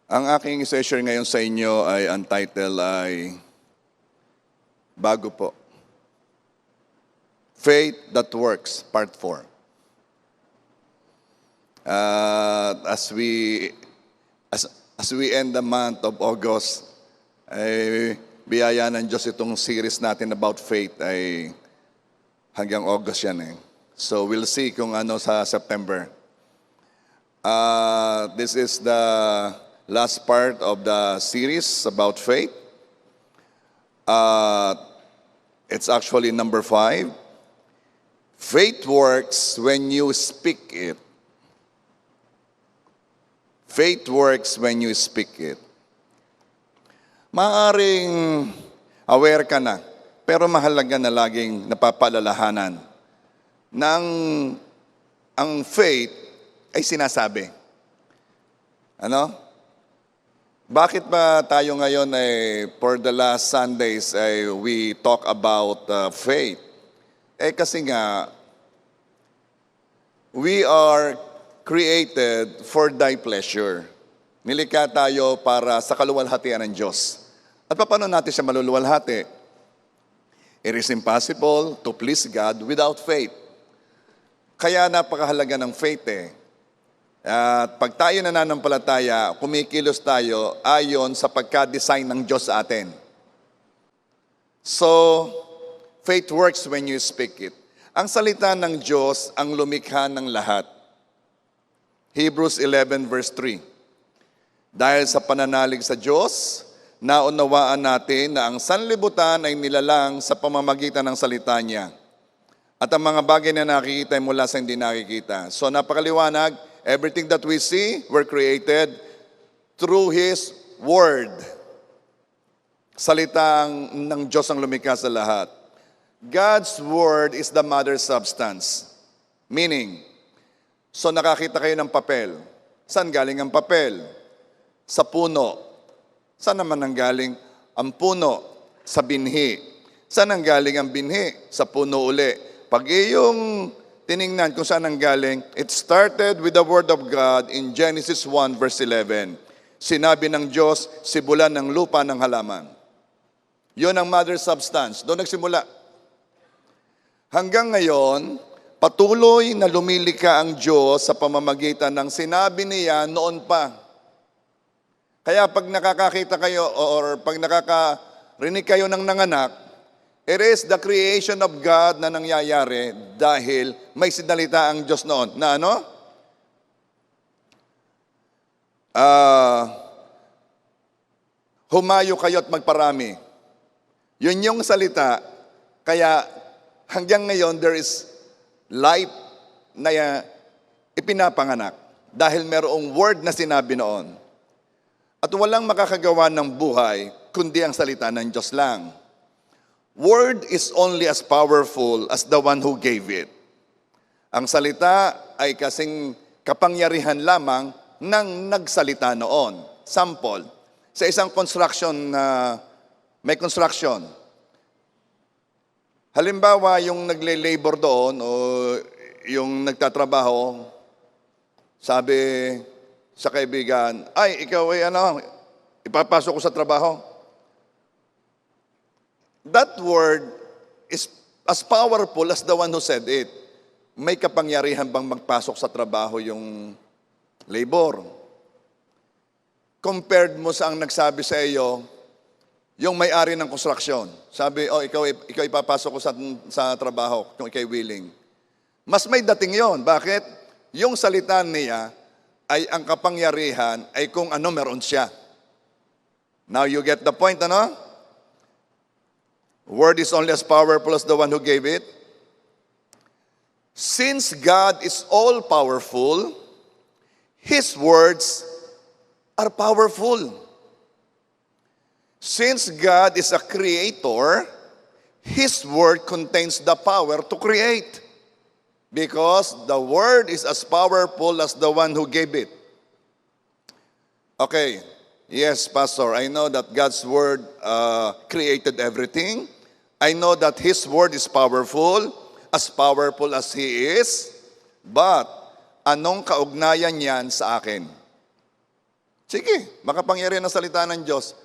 Ang aking i-share ngayon sa inyo ay ang title ay bago po. Faith That Works, Part 4. As we end the month of August, ay biyaya ng Diyos itong series natin about faith ay hanggang August yan eh. So we'll see kung ano sa September. This is the last part of the series about faith. It's actually number 5. Faith works when you speak it. Faith works when you speak it. Maaring aware ka na, pero mahalaga na laging napapaalalahanan na ang faith ay sinasabi. Ano? Bakit ba tayo ngayon for the last Sundays we talk about faith? Kasi nga, we are created for thy pleasure. Nilikha tayo para sa kaluwalhatian ng Diyos. At paano natin siya maluluwalhati? It is impossible to please God without faith. Kaya napakahalaga ng faith At pag tayo nananampalataya, kumikilos tayo ayon sa pagka-design ng Diyos sa atin. So, faith works when you speak it. Ang salita ng Diyos ang lumikha ng lahat. Hebrews 11 verse 3. Dahil sa pananalig sa Diyos, naunawaan natin na ang sanlibutan ay nilalang sa pamamagitan ng salita niya. At ang mga bagay na nakikita ay mula sa hindi nakikita. So napakaliwanag, everything that we see were created through His Word. Salitang ng Diyos ang lumikha sa lahat. God's Word is the mother substance. Meaning, so nakakita kayo ng papel. Saan galing ang papel? Sa puno. Saan naman ang galing ang puno? Sa binhi. Saan ang galing ang binhi? Sa puno uli. Pag iyong tiningnan kung saan ang galing, it started with the Word of God in Genesis 1 verse 11. Sinabi ng Diyos, sibulan ng lupa ng halaman. Yun ang mother substance. Doon nagsimula. Hanggang ngayon, patuloy na lumilika ang Diyos sa pamamagitan ng sinabi niya noon pa. Kaya pag nakakakita kayo or pag nakakarinig kayo ng nanganak, it is the creation of God na nangyayari dahil may sinalita ang Diyos noon. Na ano? Humayo kayo at magparami. Yun yung salita. Kaya hanggang ngayon, there is life na ipinapanganak dahil merong word na sinabi noon. At walang makakagawa ng buhay kundi ang salita ng Diyos lang. Word is only as powerful as the one who gave it. Ang salita ay kasing kapangyarihan lamang ng nagsalita noon. Sample, sa isang construction may construction. Halimbawa, yung nagle-labor doon o yung nagtatrabaho, sabi sa kaibigan, ay, ikaw ay ipapasok ko sa trabaho. That word is as powerful as the one who said it. May kapangyarihan bang magpasok sa trabaho yung labor? Compared mo sa ang nagsabi sa iyo, yung may-ari ng construction. Sabi, ikaw ipapasok ko sa trabaho kung ikaw willing. Mas may dating yon. Bakit? Yung salita niya ay ang kapangyarihan ay kung ano meron siya. Now you get the point, ano? Word is only as powerful as the one who gave it. Since God is all-powerful, His words are powerful. Since God is a creator, His word contains the power to create. Because the word is as powerful as the one who gave it. Okay, yes, Pastor, I know that God's word created everything. I know that His word is powerful as He is. But, anong kaugnayan niyan sa akin? Sige, makapangyarihan ang salita ng Diyos.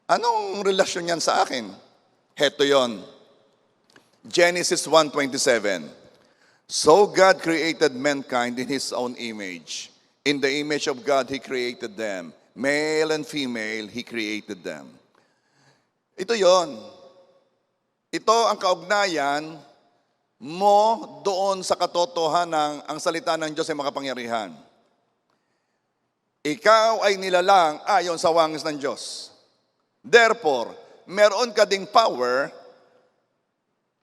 Anong relasyon yan sa akin? Heto yon. Genesis 1:27. So God created mankind in His own image. In the image of God, He created them. Male and female, He created them. Ito yon. Ito ang kaugnayan mo doon sa katotohanan ang salita ng Diyos ay makapangyarihan. Ikaw ay nilalang ayon sa wangis ng Diyos. Therefore, meron ka ding power,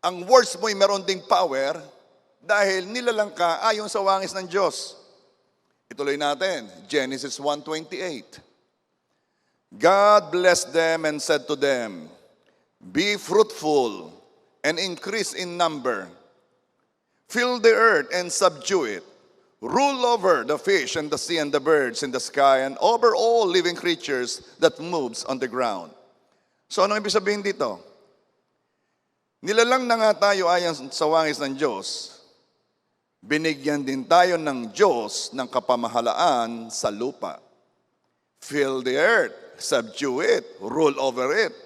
ang words mo ay meron ding power dahil nilalang ka ayon sa wangis ng Diyos. Ituloy natin, Genesis 1:28. God blessed them and said to them, be fruitful and increase in number. Fill the earth and subdue it. Rule over the fish and the sea and the birds in the sky and over all living creatures that moves on the ground. So ano ibig sabihin dito? Nilalang na nga tayo ayon sa wangis ng Diyos. Binigyan din tayo ng Diyos ng kapamahalaan sa lupa. Fill the earth, subdue it, rule over it.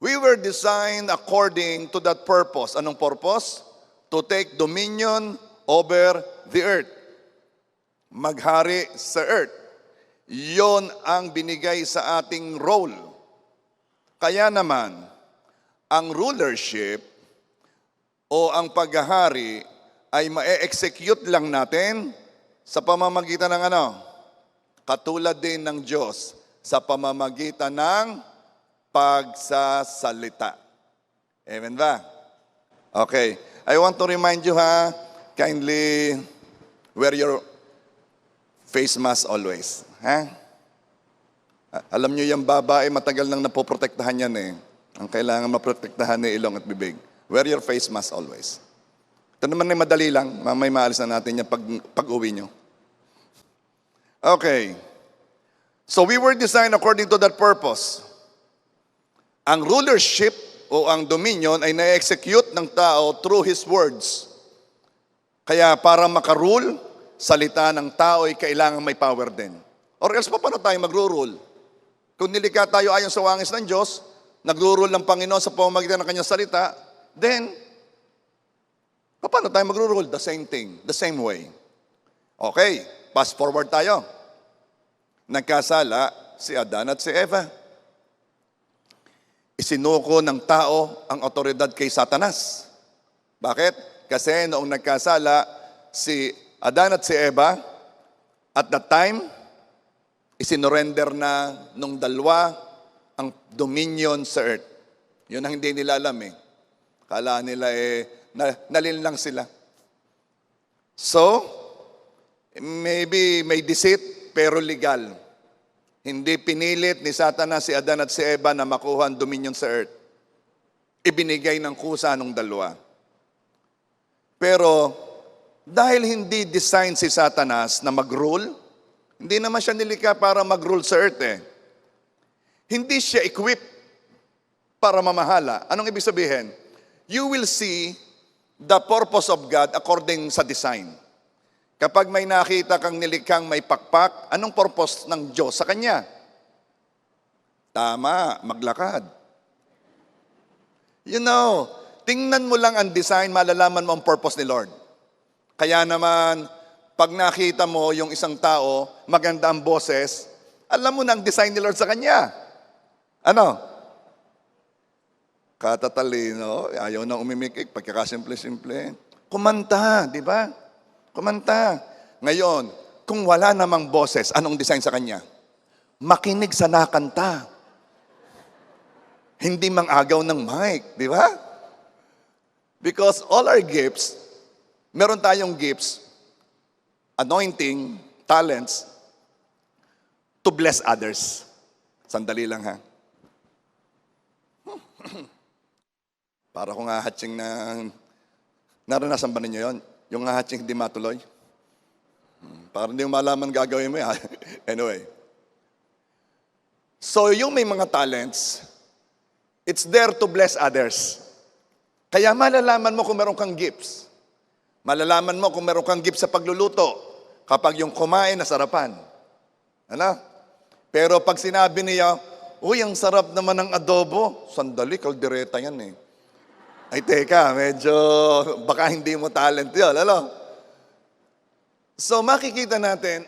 We were designed according to that purpose. Anong purpose? To take dominion over the earth. Maghari sa earth. Yon ang binigay sa ating role. Kaya naman, ang rulership o ang paghahari ay ma-execute lang natin sa pamamagitan ng ano? Katulad din ng Diyos sa pamamagitan ng pagsasalita. Amen ba? Okay. I want to remind you kindly wear your face mask always. Alam nyo yung babae, matagal nang napoprotektahan yan eh. Ang kailangan maprotektahan ni ilong at bibig. Wear your face mask always. Ito naman ay madali lang. Mamay maalis na natin yan pag-uwi nyo. Okay. So we were designed according to that purpose. Ang rulership o ang dominion ay na-execute ng tao through his words. Kaya para makarule, salita ng tao ay kailangan may power din. Or else paano tayo magro-rule? Kung nilikha tayo ayon sa wangis ng Diyos, nagro-rule ng Panginoon sa pamamagitan ng kanyang salita, then, paano tayo magro-rule? The same thing, the same way. Okay, fast forward tayo. Nagkasala si Adan at si Eva. Isinuko ng tao ang otoridad kay Satanas. Bakit? Kasi noong nagkasala si Adan at si Eva, at that time, isinorender na nung dalawa ang dominion sa earth. Yun ang hindi nila alam eh. Kala nila nalil lang sila. So, maybe may deceit pero legal. Hindi pinilit ni Satanas si Adan at si Eva na makuha ang dominion sa earth. Ibinigay ng kusa nung dalawa. Pero, dahil hindi design si Satanas na mag-rule, hindi naman siya nilikha para mag-rule sa earth eh. Hindi siya equipped para mamahala. Anong ibig sabihin? You will see the purpose of God according sa design. Kapag may nakita kang nilikhang may pakpak, anong purpose ng Diyos sa kanya? Tama, maglakad. You know, tingnan mo lang ang design, malalaman mo ang purpose ni Lord. Kaya naman, pag nakita mo yung isang tao, maganda ang boses, alam mo na ang design ni Lord sa kanya. Ano? Katatalino, ayaw na umimikik, pagkakasimple-simple. Kumanta, di ba? Kumanta. Ngayon, kung wala namang boses, anong design sa kanya? Makinig sa nakanta. Hindi mang-agaw ng mic, di ba? Because all our gifts, meron tayong gifts, anointing, talents, to bless others. Sandali lang ha. Para kung hahatsing na, naranasan ba ninyo yun? Yung hahatsing hindi matuloy? Para hindi mo malaman gagawin mo yan. Anyway. So yung may mga talents, it's there to bless others. Kaya malalaman mo kung meron kang gifts. Malalaman mo kung meron kang gift sa pagluluto kapag yung kumain na sarapan. Ano? Pero pag sinabi niya, uy, ang sarap naman ng adobo. Sandali, kaldereta yan eh. Ay, teka, medyo baka hindi mo talent yun. Ano? So makikita natin,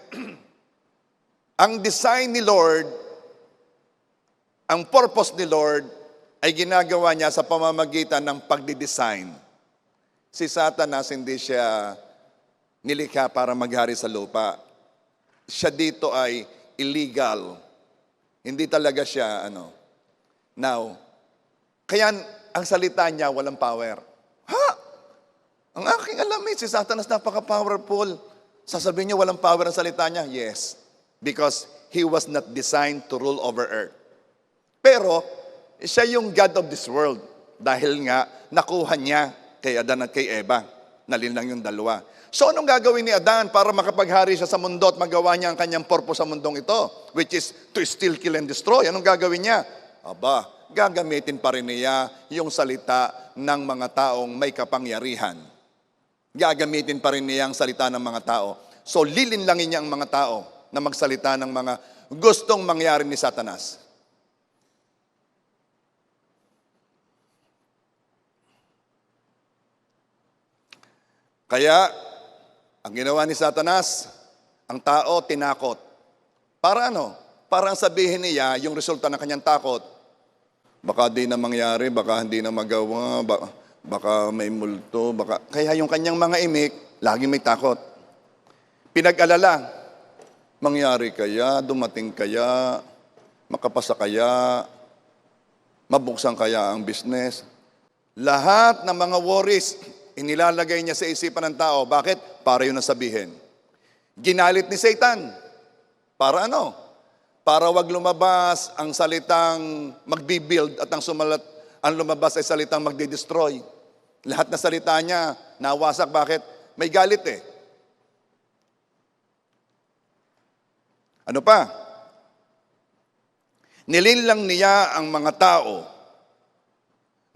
ang design ni Lord, ang purpose ni Lord, ay ginagawa niya sa pamamagitan ng pagdidesign. Si Satanas, hindi siya nilikha para maghari sa lupa. Siya dito ay illegal. Hindi talaga siya, Now, kaya ang salita niya walang power. Ha? Ang aking alam si Satanas napaka-powerful. Sasabihin niya walang power ang salita niya? Yes. Because he was not designed to rule over earth. Pero, siya yung God of this world. Dahil nga, nakuha niya kay Adan at kay Eva. Nalin lang yung dalawa. So, anong gagawin ni Adan para makapaghari siya sa mundo at magawa niya ang kanyang purpose sa mundong ito? Which is to steal, kill, and destroy. Anong gagawin niya? Aba, gagamitin pa rin niya yung salita ng mga taong may kapangyarihan. Gagamitin pa rin niya ang salita ng mga tao. So, lilinlangin niya ang mga tao na magsalita ng mga gustong mangyari ni Satanas. Kaya, ang ginawa ni Satanas, ang tao tinakot. Para ano? Para sabihin niya yung resulta ng kanyang takot. Baka di na mangyari, baka hindi na magawa, baka may multo, Kaya yung kanyang mga imik, lagi may takot. Pinag-alala, mangyari kaya, dumating kaya, makapasa kaya, mabuksan kaya ang business. Lahat ng mga worries, inilalagay niya sa isipan ng tao. Bakit? Para yun ang sabihin. Ginalit ni Satan. Para ano? Para wag lumabas ang salitang magbibuild at ang lumabas ay salitang magdidestroy. Lahat na salita niya, nawasak. Bakit? May galit eh. Ano pa? Nilinlang niya ang mga tao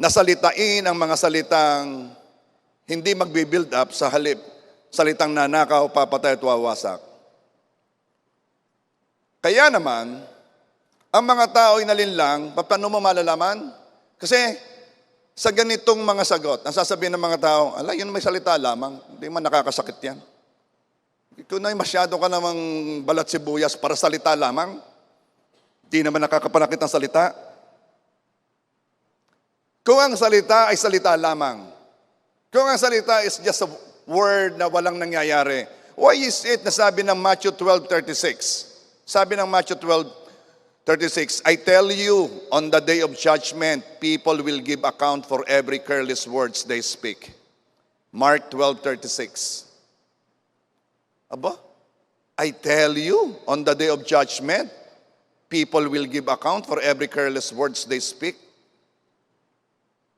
na salitain ang mga salitang hindi magbi-build up sa halip, salitang nanakaw, papatay at wawasak. Kaya naman, ang mga tao ay nalinlang, paano mo malalaman? Kasi sa ganitong mga sagot, ang sasabihin ng mga tao, ala, yun may salita lamang, hindi man nakakasakit yan. Kung na masyado ka namang balat sibuyas para salita lamang, hindi naman nakakapanakit ang salita. Kung ang salita ay salita lamang, kung ang salita is just a word na walang nangyayari, why is it na sabi ng Matthew 12:36? Sabi ng Matthew 12:36, I tell you, on the day of judgment, people will give account for every careless words they speak. Mark 12:36. Aba, I tell you, on the day of judgment, people will give account for every careless words they speak.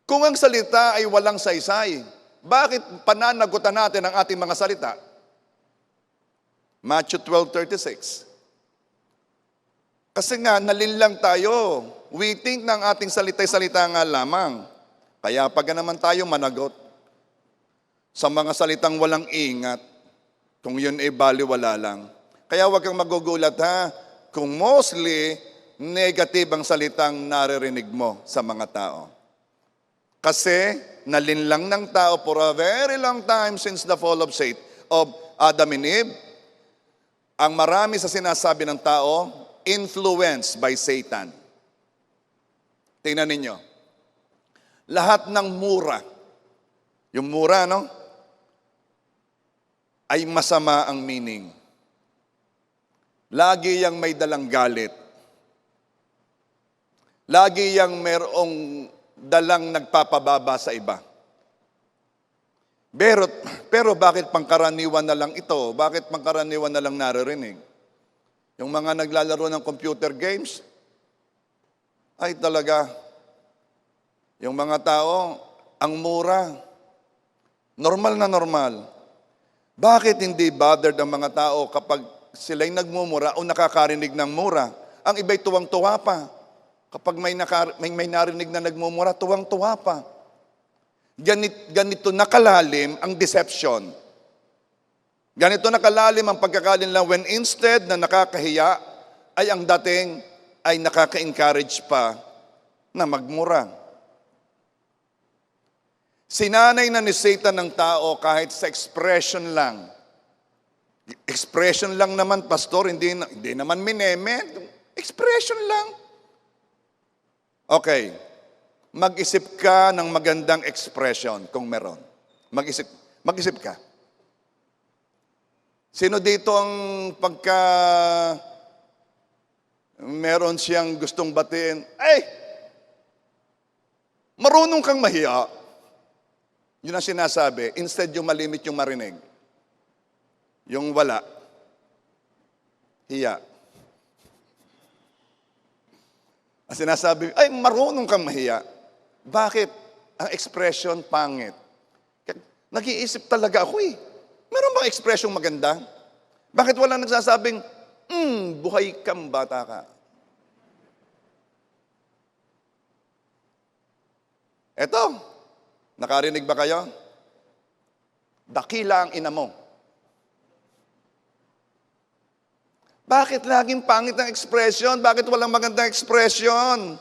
Kung ang salita ay walang saysay, bakit pananagutan natin ang ating mga salita? Matthew 12:36. Kasi nga, nalinlang tayo. We think ng ating salita nga lamang. Kaya pag naman tayo managot sa mga salitang walang ingat, kung yun ay baliwala lang. Kaya huwag kang magugulat ha, kung mostly negative ang salitang naririnig mo sa mga tao. Kasi nalinlang ng tao for a very long time since the fall of Adam and Eve. Ang marami sa sinasabi ng tao, influenced by Satan. Tingnan ninyo. Lahat ng mura, yung mura, ay masama ang meaning. Lagi yang may dalang galit. Lagi yang merong dalang nagpapababa sa iba. Pero bakit pangkaraniwan na lang ito? Bakit pangkaraniwan na lang naririnig? Yung mga naglalaro ng computer games, ay talaga, yung mga tao, ang mura, normal na normal. Bakit hindi bothered ang mga tao kapag sila'y nagmumura o nakakarinig ng mura? Ang iba'y tuwang-tuwa pa. Kapag may narinig na nagmumura, tuwang-tuwa pa. Ganito nakalalim ang deception. Ganito nakalalim ang pagkakalinlang when instead na nakakahiya, ay ang dating ay nakaka-encourage pa na magmura. Sinanay na ni Satan ng tao kahit sa expression lang. Expression lang naman, pastor, hindi naman mineme. Expression lang. Okay. Mag-isip ka ng magandang expression kung meron. Mag-isip ka. Sino dito ang pagka meron siyang gustong batiin, marunong kang mahiya. Yun ang sinasabi. Instead yung malimit yung marinig. Yung wala. Hiya. Ang sinasabi, marunong kang mahiya. Bakit? Ang expression pangit. Nag-iisip talaga ako Meron bang expression maganda? Bakit wala nagsasabing, buhay kang bata ka? Eto, nakarinig ba kayo? Dakila ang ina mo. Bakit laging pangit ang expression? Bakit walang magandang expression?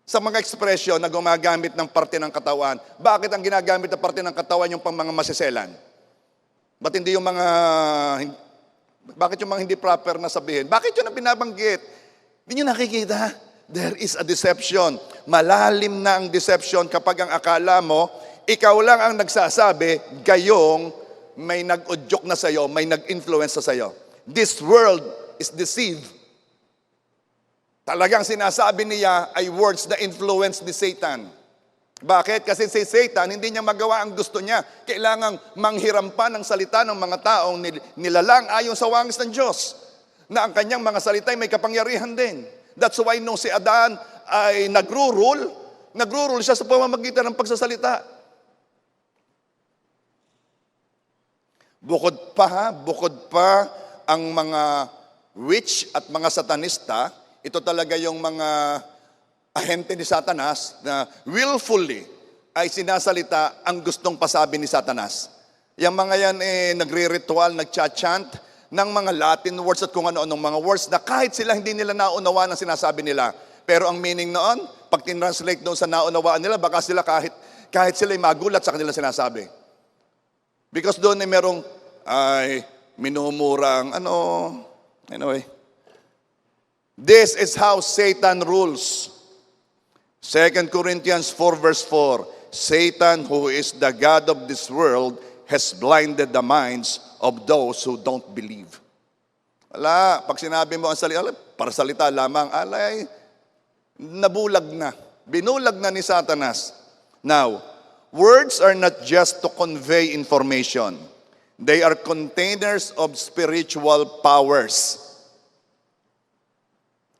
Sa mga ekspresyon na gumagamit ng parte ng katawan, bakit ang ginagamit na parte ng katawan yung pang mga masiselan? Ba't hindi yung mga, bakit yung mga hindi proper na sabihin? Bakit yun ang binabanggit? Hindi nyo nakikita? There is a deception. Malalim na ang deception kapag ang akala mo, ikaw lang ang nagsasabi, gayong may nag-udyok na sa'yo, may nag-influence na sa'yo. This world is deceived. Talagang sinasabi niya ay words na influence ni Satan. Bakit? Kasi si Satan, hindi niya magawa ang gusto niya. Kailangang manghiram pa ng salita ng mga taong nilalang ayon sa wangis ng Diyos. Na ang kanyang mga salita ay may kapangyarihan din. That's why nung si Adan ay nagro-rule siya sa pamamagitan ng pagsasalita. Bukod pa ang mga witch at mga satanista, ito talaga yung mga ahente ni Satanas na willfully ay sinasalita ang gustong pasabi ni Satanas. Yung mga yan nagre-ritual, nagcha-chant ng mga Latin words at kung ano-anong mga words na kahit sila hindi nila naunawa ng sinasabi nila. Pero ang meaning noon, pag tinranslate doon sa naunawaan nila, baka sila kahit sila magulat sa kanila sinasabi. Because doon ay merong minumurang anyway. This is how Satan rules. 2 Corinthians 4 verse 4, Satan, who is the God of this world, has blinded the minds of those who don't believe. Pag sinabi mo ang salita, para salita lamang, nabulag na. Binulag na ni Satanas. Now, words are not just to convey information. They are containers of spiritual powers.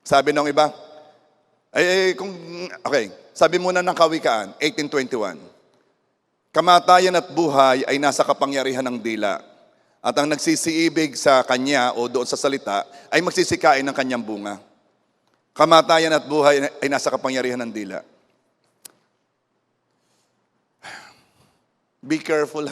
Sabi ng iba, sabi muna ng Kawikaan, 18:21. Kamatayan at buhay ay nasa kapangyarihan ng dila. At ang nagsisiibig sa kanya o doon sa salita ay magsisikain ng kanyang bunga. Kamatayan at buhay ay nasa kapangyarihan ng dila. Be careful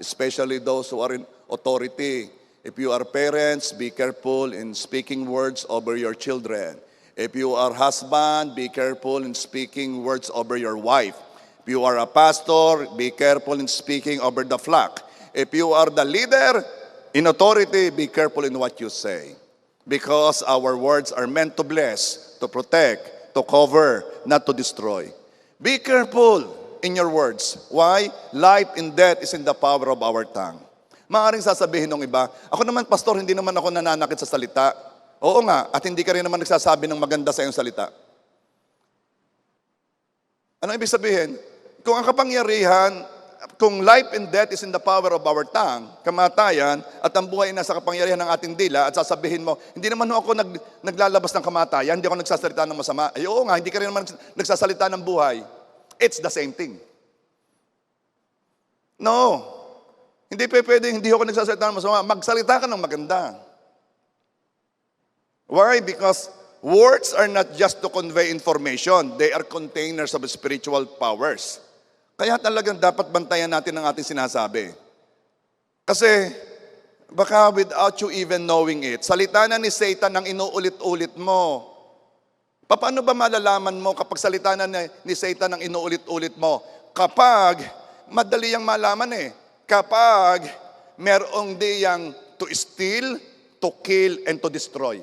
especially those who are in authority. If you are parents, be careful in speaking words over your children. If you are husband, be careful in speaking words over your wife. If you are a pastor, be careful in speaking over the flock. If you are the leader in authority, be careful in what you say. Because our words are meant to bless, to protect, to cover, not to destroy. Be careful in your words. Why? Life and death is in the power of our tongue. Maaaring sasabihin ng iba, ako naman pastor, hindi naman ako nananakit sa salita. Oo nga, at hindi ka rin naman nagsasabi ng maganda sa iyong salita. Ano ibig sabihin? Kung ang kapangyarihan, kung life and death is in the power of our tongue, kamatayan, at ang buhay nasa kapangyarihan ng ating dila, at sasabihin mo, hindi naman ako naglalabas ng kamatayan, hindi ako nagsasalita ng masama. Ay, oo nga, hindi ka rin naman nagsasalita ng buhay. It's the same thing. No. Hindi pwedeng hindi ako nagsasalita ng masama. Magsalita ka ng maganda. Why? Because words are not just to convey information. They are containers of spiritual powers. Kaya talagang dapat bantayan natin ang ating sinasabi. Kasi Baka without you even knowing it. Salita na ni Satan ang inuulit-ulit mo. Paano ba malalaman mo kapag salita na ni Satan ang inuulit-ulit mo? Kapag, madali yang malaman eh. Kapag merong diyang to steal, to kill, and to destroy.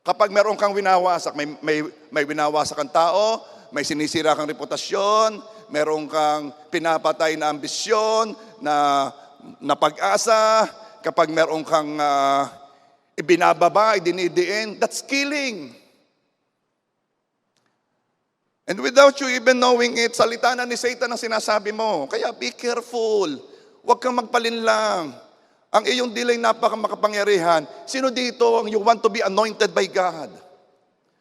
Kapag meron kang winawasak, may winawasak kang tao, may sinisira kang reputasyon, meron kang pinapatay na ambisyon, na pag-asa, kapag meron kang ibinababa, idinidiin, that's killing. And without you even knowing it, salita na ni Satan ang sinasabi mo. Kaya be careful. Huwag kang magpalinlang. Ang iyong dilay makapangyarihan. Sino dito ang you want to be anointed by God?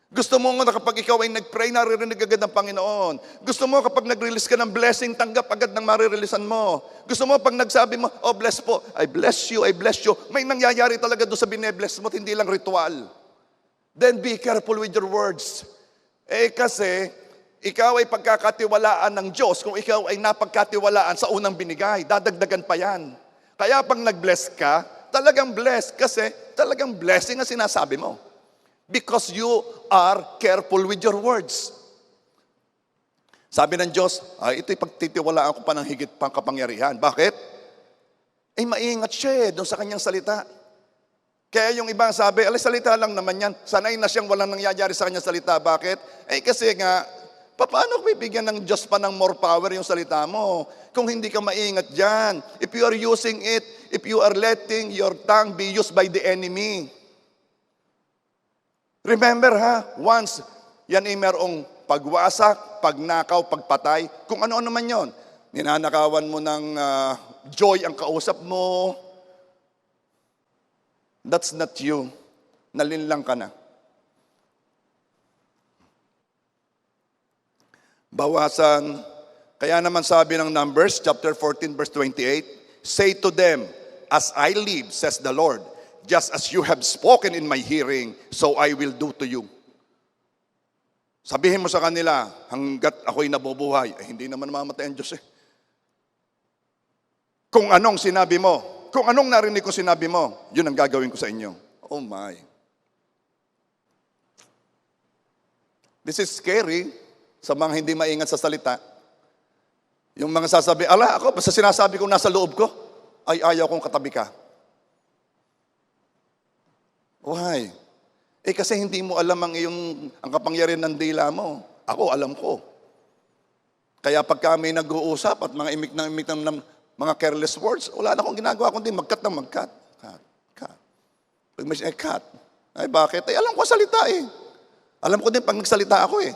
Gusto mo nga kapag ikaw ay nag-pray, naririnig agad ng Panginoon. Gusto mo kapag nag-release ka ng blessing, tanggap agad ng marireleasean mo. Gusto mo pag nagsabi mo, oh bless po, I bless you, I bless you. May nangyayari talaga doon sa binebless mo, hindi lang ritual. Then be careful with your words. Kasi, ikaw ay pagkakatiwalaan ng Diyos kung ikaw ay napagkatiwalaan sa unang binigay. Dadagdagan pa yan. Kaya pag nag-bless ka, talagang bless kasi talagang blessing ang sinasabi mo. Because you are careful with your words. Sabi ng Diyos, ito'y pagtitiwalaan ko pa ng higit pang kapangyarihan. Bakit? Maingat siya doon sa kanyang salita. Kaya yung ibang sabi, salita lang naman yan. Sanay na siyang walang nangyayari sa kanyang salita. Bakit? Kasi nga, paano bibigyan ng Diyos pa ng more power yung salita mo? Kung hindi ka maingat dyan. If you are using it, if you are letting your tongue be used by the enemy. Remember once yan ay merong pagwasak, pagnakaw, pagpatay, kung ano-ano man yon. Ninanakawan mo ng joy ang kausap mo. That's not you. Nalinlang ka na. Bawasan. Kaya naman sabi ng Numbers, chapter 14, verse 28, say to them, as I live, says the Lord, just as you have spoken in my hearing, so I will do to you. Sabihin mo sa kanila, hanggat ako'y nabubuhay, hindi naman mamamatay ang Diyos eh. Kung anong sinabi mo, kung anong narinig ko sinabi mo, yun ang gagawin ko sa inyo. Oh my. This is scary sa mga hindi maingat sa salita. Yung mga sasabi, ako, basta sinasabi ko nasa loob ko, ay ayaw kong katabi ka. Why? Kasi hindi mo alam ang kapangyarihan ng dila mo. Ako, alam ko. Kaya pag kami nag-uusap at mga imik ng mga careless words, wala na akong ginagawa kundi magkat ng magkat. Cut. Pag may cut. Ay bakit? Alam ko salita eh. Alam ko din pag nagsalita ako eh.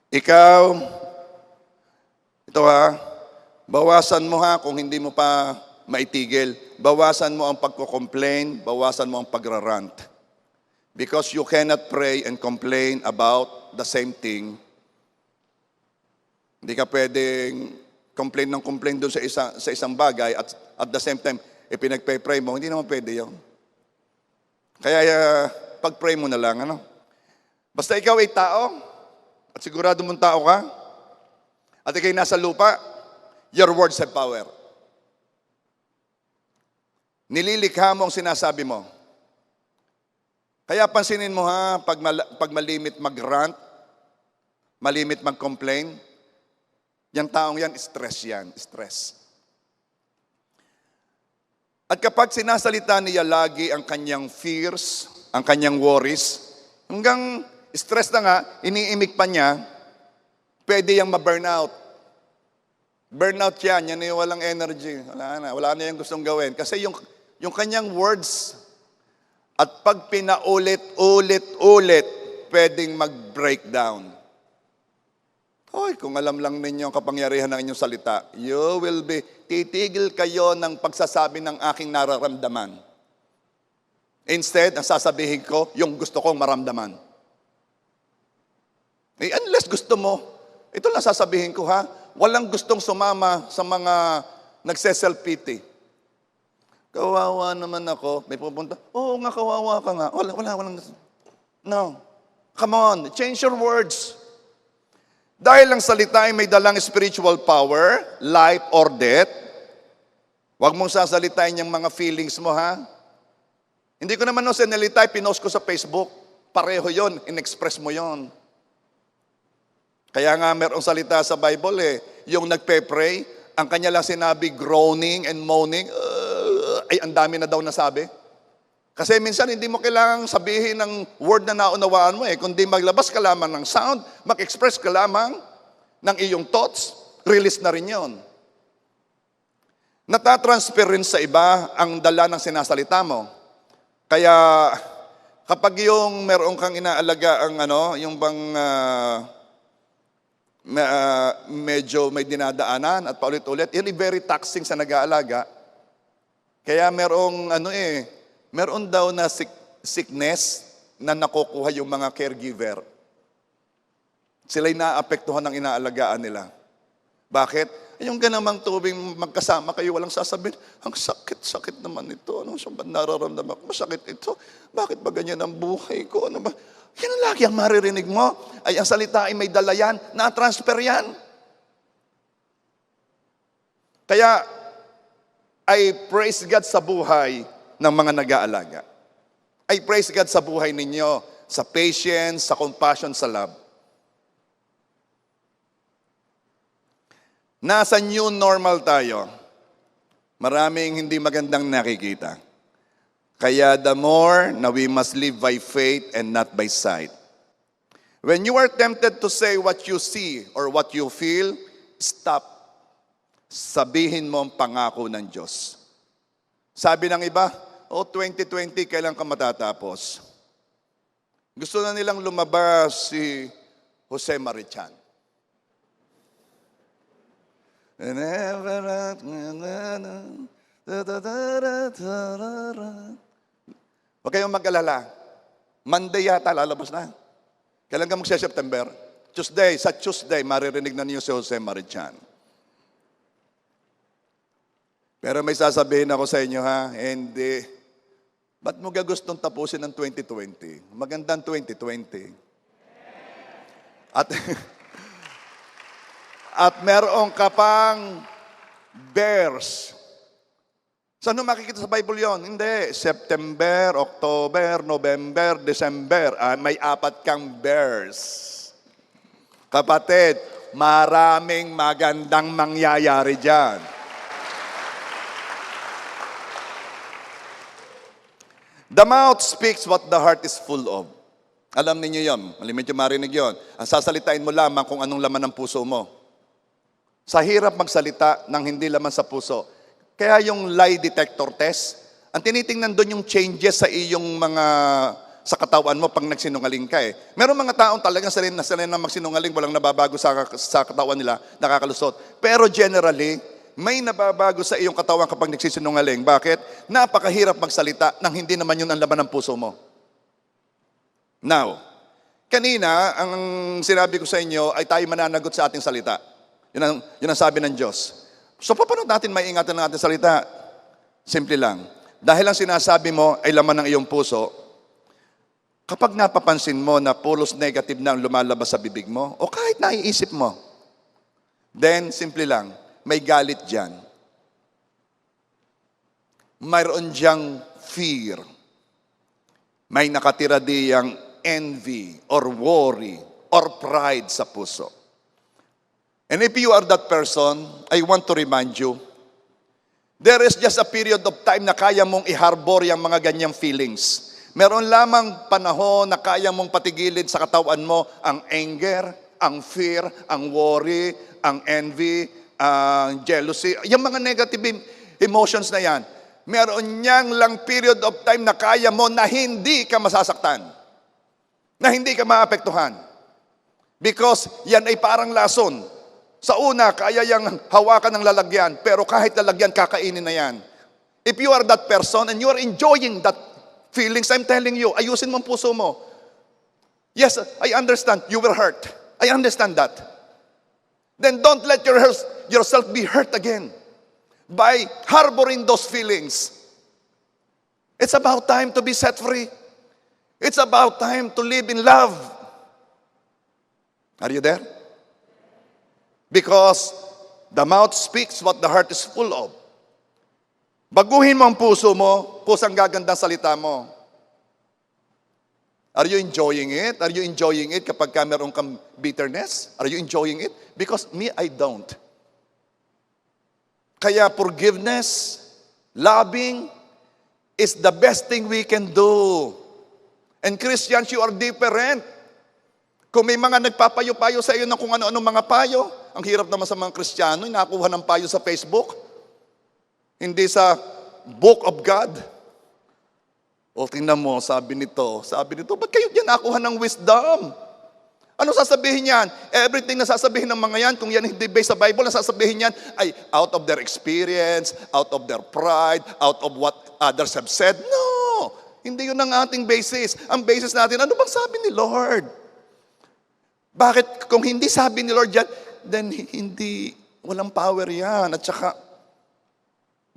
Ikaw, ito bawasan mo kung hindi mo pa maitigil. Bawasan mo ang pagko-complain, bawasan mo ang pagrarant. Because you cannot pray and complain about the same thing. Hindi ka pwedeng complain doon sa isang bagay at the same time, pinagpe-pray mo, hindi naman pwede yun. Kaya pag-pray mo na lang, Basta ikaw ay tao, at sigurado mong tao ka, at ikay nasa lupa, your words have power. Nililikha mo ang sinasabi mo. Kaya pansinin mo pag malimit mag-rant, malimit mag-complain, yung taong yan, stress. At kapag sinasalita niya lagi ang kanyang fears, ang kanyang worries, hanggang stress na nga, iniimik pa niya, pwede yang ma-burnout. Burnout yan yung walang energy. Wala na yung gustong gawin. Kasi yung kanyang words, at pag pinaulit-ulit, pwedeng mag-breakdown. Kung alam lang ninyo ang kapangyarihan ng inyong salita, titigil kayo ng pagsasabi ng aking nararamdaman. Instead, ang sasabihin ko, yung gusto kong maramdaman. Unless gusto mo, ito lang sasabihin ko walang gustong sumama sa mga nagse-self-pity. Kawawa naman ako. May pupunta, oo nga, kawawa ka nga. Walang. No. Come on, change your words. Dahil ang salita ay may dalang spiritual power, life or death, Huwag mong sasalitain yung mga feelings mo, ha? Hindi ko naman sinalitay, pinost ko sa Facebook. Pareho yon, in-express mo yon. Kaya nga merong salita sa Bible yung nagpe-pray, ang kanya lang sinabi, groaning and moaning, ay ang dami na daw nasabi. Kasi minsan hindi mo kailangang sabihin ng word na naunawaan mo kundi maglabas ka lamang ng sound, mag-express ka lamang ng iyong thoughts, release na rin yon. Natatransfer rin sa iba ang dala ng sinasalita mo. Kaya kapag yung meron kang inaalaga ang yung bang medyo may dinadaanan at paulit-ulit, yun very taxing sa nag-aalaga. Kaya meron daw na sickness na nakukuha yung mga caregiver. Sila'y naapektuhan ng inaalagaan nila. Bakit? Yung ganamang tubing magkasama kayo, walang sasabihin, ang sakit naman ito. Ano siya ba nararamdaman ko? Masakit ito. Bakit ba ganyan ang buhay ko? Ano ba? Yan ang lagi ang maririnig mo. Ay, ang salita ay may dala yan. Na-transfer yan. Kaya, I praise God sa buhay ng mga nag-aalaga. I praise God sa buhay ninyo, sa patience, sa compassion, sa love. Nasa new normal tayo. Maraming hindi magandang nakikita. Kaya the more na we must live by faith and not by sight. When you are tempted to say what you see or what you feel, stop. Sabihin mo ang pangako ng Diyos. Sabi ng iba, 2020, kailan ka matatapos? Gusto na nilang lumabas si Jose Marichan. Huwag kayong mag-alala. Monday yata, lalabas na. Kailan ka magsa-September? Sa Tuesday, maririnig na niyo si Jose Marichan. Pero may sasabihin ako sa inyo, ha? Hindi. Ba't mo gustong tapusin ng 2020? Magandang 2020. At meron ka pang bears. Saan mo makikita sa Bible yon? Hindi. September, October, November, December. May 4 kang bears. Kapatid, maraming magandang mangyayari dyan. The mouth speaks what the heart is full of. Alam niyo yon. Malimit yung marinig yon. Ang sasalitain mo lamang kung anong laman ng puso mo. Sa hirap magsalita ng hindi laman sa puso. Kaya yung lie detector test, ang tinitingnan doon yung changes sa iyong sa katawan mo pag nagsinungaling ka Meron mga taong talagang sanay na magsinungaling, walang nababago sa katawan nila, nakakalusot. Pero generally, may nababago sa iyong katawan kapag nagsisinungaling. Bakit? Napakahirap magsalita nang hindi naman yun ang laman ng puso mo. Now, kanina, ang sinabi ko sa inyo ay tayo mananagot sa ating salita. Yun ang sabi ng Diyos. So, paano natin maiingatan ng ating salita? Simple lang. Dahil ang sinasabi mo ay laman ng iyong puso, kapag napapansin mo na pulos negative na ang lumalabas sa bibig mo, o kahit naiisip mo, then, simple lang, may galit dyan. Mayroon diyang fear. May nakatira diyang envy or worry or pride sa puso. And if you are that person, I want to remind you, there is just a period of time na kaya mong i-harbor yung mga ganyang feelings. Meron lamang panahon na kaya mong patigilin sa katawan mo ang anger, ang fear, ang worry, ang envy, ang jealousy. Yung mga negative emotions na yan, meron niyang lang period of time na kaya mo na hindi ka masasaktan, na hindi ka maapektuhan. Because yan ay parang lason. Sa una, kaya yang hawakan ng lalagyan, pero kahit lalagyan, kakainin na yan. If you are that person and you are enjoying that feelings, I'm telling you, ayusin mo ang puso mo. Yes, I understand, you will hurt. I understand that. Then don't let yourself be hurt again by harboring those feelings. It's about time to be set free. It's about time to live in love. Are you there? Because the mouth speaks what the heart is full of. Baguhin mo ang puso mo, kusang gagandang salita mo. Are you enjoying it? Are you enjoying it kapag meron kang bitterness? Are you enjoying it? Because me, I don't. Kaya forgiveness, loving, is the best thing we can do. And Christians, you are different. Kung may mga nagpapayo-payo sa iyo ng kung ano-ano mga payo, ang hirap naman sa mga Kristiyano, nakuha ng payo sa Facebook, hindi sa Book of God. O tingnan mo, sabi nito, ba't kayo diyan nakuha ng wisdom? Ano sasabihin yan? Everything na sasabihin ng mga yan, kung yan hindi based sa Bible, na sasabihin yan ay out of their experience, out of their pride, out of what others have said. No! Hindi yun ang ating basis. Ang basis natin, ano bang sabi ni Lord? Bakit kung hindi sabi ni Lord yan, then walang power yan. At saka,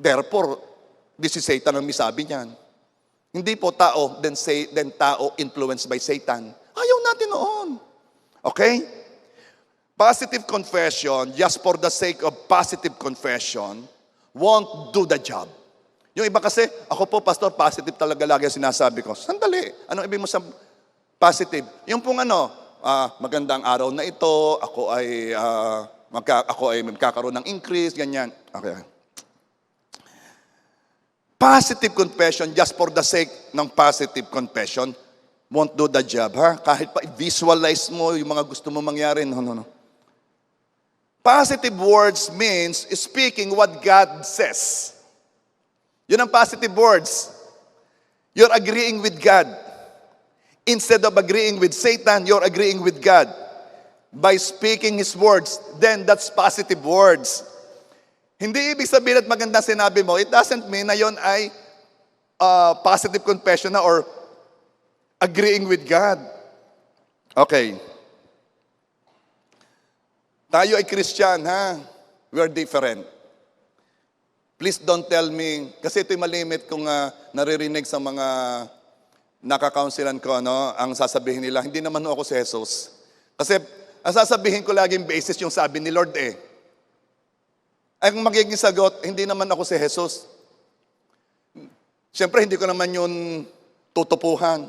therefore, this is Satan ang may sabi niyan. Hindi po tao, then tao influenced by Satan. Ayaw natin noon. Okay? Positive confession, just for the sake of positive confession, won't do the job. Yung iba kasi, ako po, pastor, positive talaga lagi ang sinasabi ko. Sandali, anong ibig mo sa positive? Yung pong magandang araw na ito, ako ay magkakaroon ng increase, ganyan. Okay. Positive confession, just for the sake ng positive confession, won't do the job, ha? Kahit pa visualize mo yung mga gusto mo mangyari. No. Positive words means speaking what God says. Yun ang positive words. You're agreeing with God. Instead of agreeing with Satan, you're agreeing with God. By speaking His words, then that's positive words. Hindi ibig sabihin at magandang sinabi mo, it doesn't mean na yun ay positive confession na or agreeing with God. Okay. Tayo ay Christian, ha? We are different. Please don't tell me, kasi ito'y malimit kung naririnig sa mga nakakounselan ko, ang sasabihin nila, hindi naman ako si Jesus. Kasi ang sasabihin ko laging basis yung sabi ni Lord Ay kung magiging sagot, hindi naman ako si Jesus. Siyempre, hindi ko naman yun tutupuhan.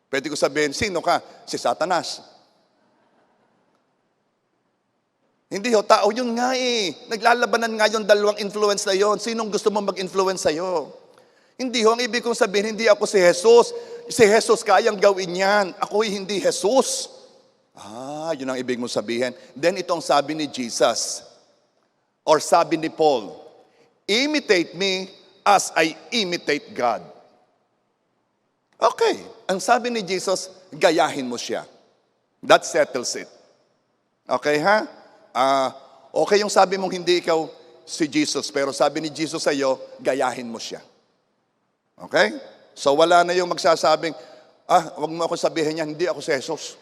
Pwede ko sabihin, sino ka? Si Satanas. Hindi tao yun nga Naglalabanan nga yung dalawang influence na yon. Sinong gusto mong mag-influence sa'yo? Hindi ang ibig kong sabihin, hindi ako si Jesus. Si Jesus kayang gawin yan. Ako'y hindi Jesus. Yun ang ibig mong sabihin. Then ito ang sabi ni Jesus. Or sabi ni Paul, imitate me as I imitate God. Okay. Ang sabi ni Jesus, gayahin mo siya. That settles it. Okay, ha? Okay yung sabi mong hindi ikaw si Jesus, pero sabi ni Jesus sa iyo, gayahin mo siya. Okay? So wala na yung magsasabing, wag mo ako sabihin niya, hindi ako si Jesus.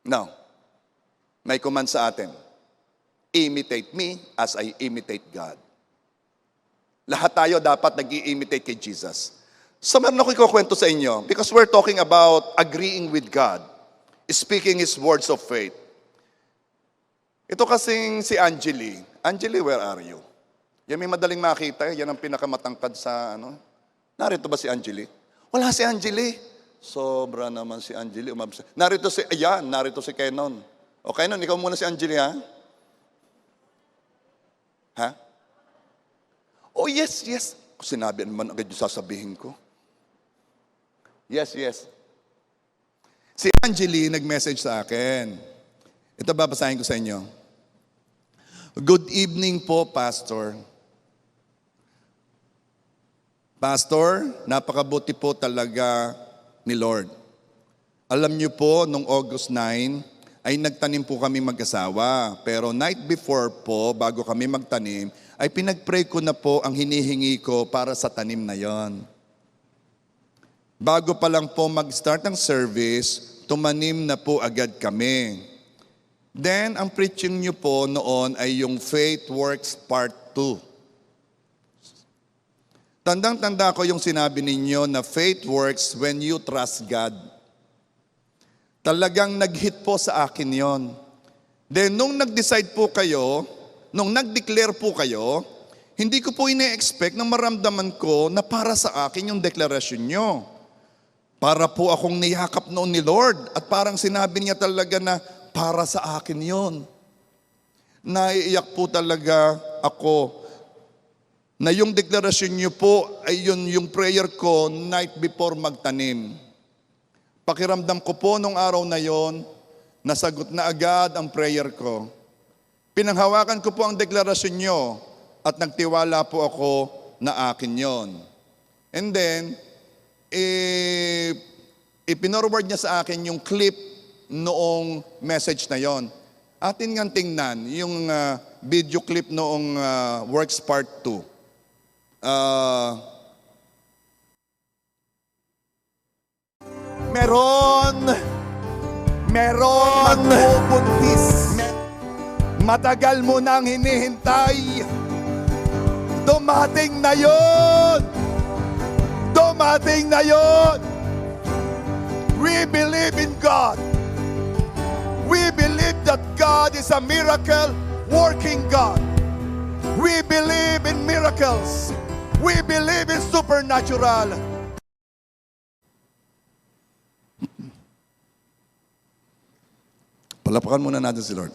No. May command sa atin. Imitate me as I imitate God. Lahat tayo dapat nag-i-imitate kay Jesus. So meron ako ikukwento sa inyo because we're talking about agreeing with God, speaking His words of faith. Ito kasing si Angeli. Angeli, where are you? Yan may madaling makita. Yan ang pinakamatangkad sa Narito ba si Angeli? Wala si Angeli. Sobra naman si Angeli. Narito si Kenon. O Kenon, ikaw muna si Angeli, ha? Ha? Oh, yes. Sinabi naman agad yung sasabihin ko. Yes. Si Angeli nag-message sa akin. Ito babasahin ko sa inyo. Good evening po, Pastor. Pastor, napakabuti po talaga ni Lord. Alam niyo po, nung August 9, ay nagtanim po kami mag-asawa. Pero night before po, bago kami magtanim, ay pinag-pray ko na po ang hinihingi ko para sa tanim na yon. Bago pa lang po mag-start ang service, tumanim na po agad kami. Then, ang preaching niyo po noon ay yung Faith Works Part 2. Tandang-tanda ko yung sinabi ninyo na faith works when you trust God. Talagang nag-hit po sa akin yon. Then, nung nag-declare po kayo, Hindi ko po ine-expect na maramdaman ko na para sa akin yung deklarasyon nyo. Para po akong niyakap noon ni Lord at parang sinabi niya talaga na para sa akin yon. Naiiyak po talaga ako na yung deklarasyon niyo po ay yun yung prayer ko night before magtanim. Pakiramdam ko po nung araw na yon, nasagot na agad ang prayer ko. Pinanghawakan ko po ang deklarasyon niyo at nagtiwala po ako na akin yon. And then, ipinorward niya sa akin yung clip noong message na yon. Atin nga tingnan yung video clip noong Works Part 2. Meron bubuntis. Matagal mo nang hinihintay. Dumating na yon. Dumating na yon. We believe in God. We believe that God is a miracle working God. We believe in miracles. We believe in supernatural. Palapakan muna natin si Lord.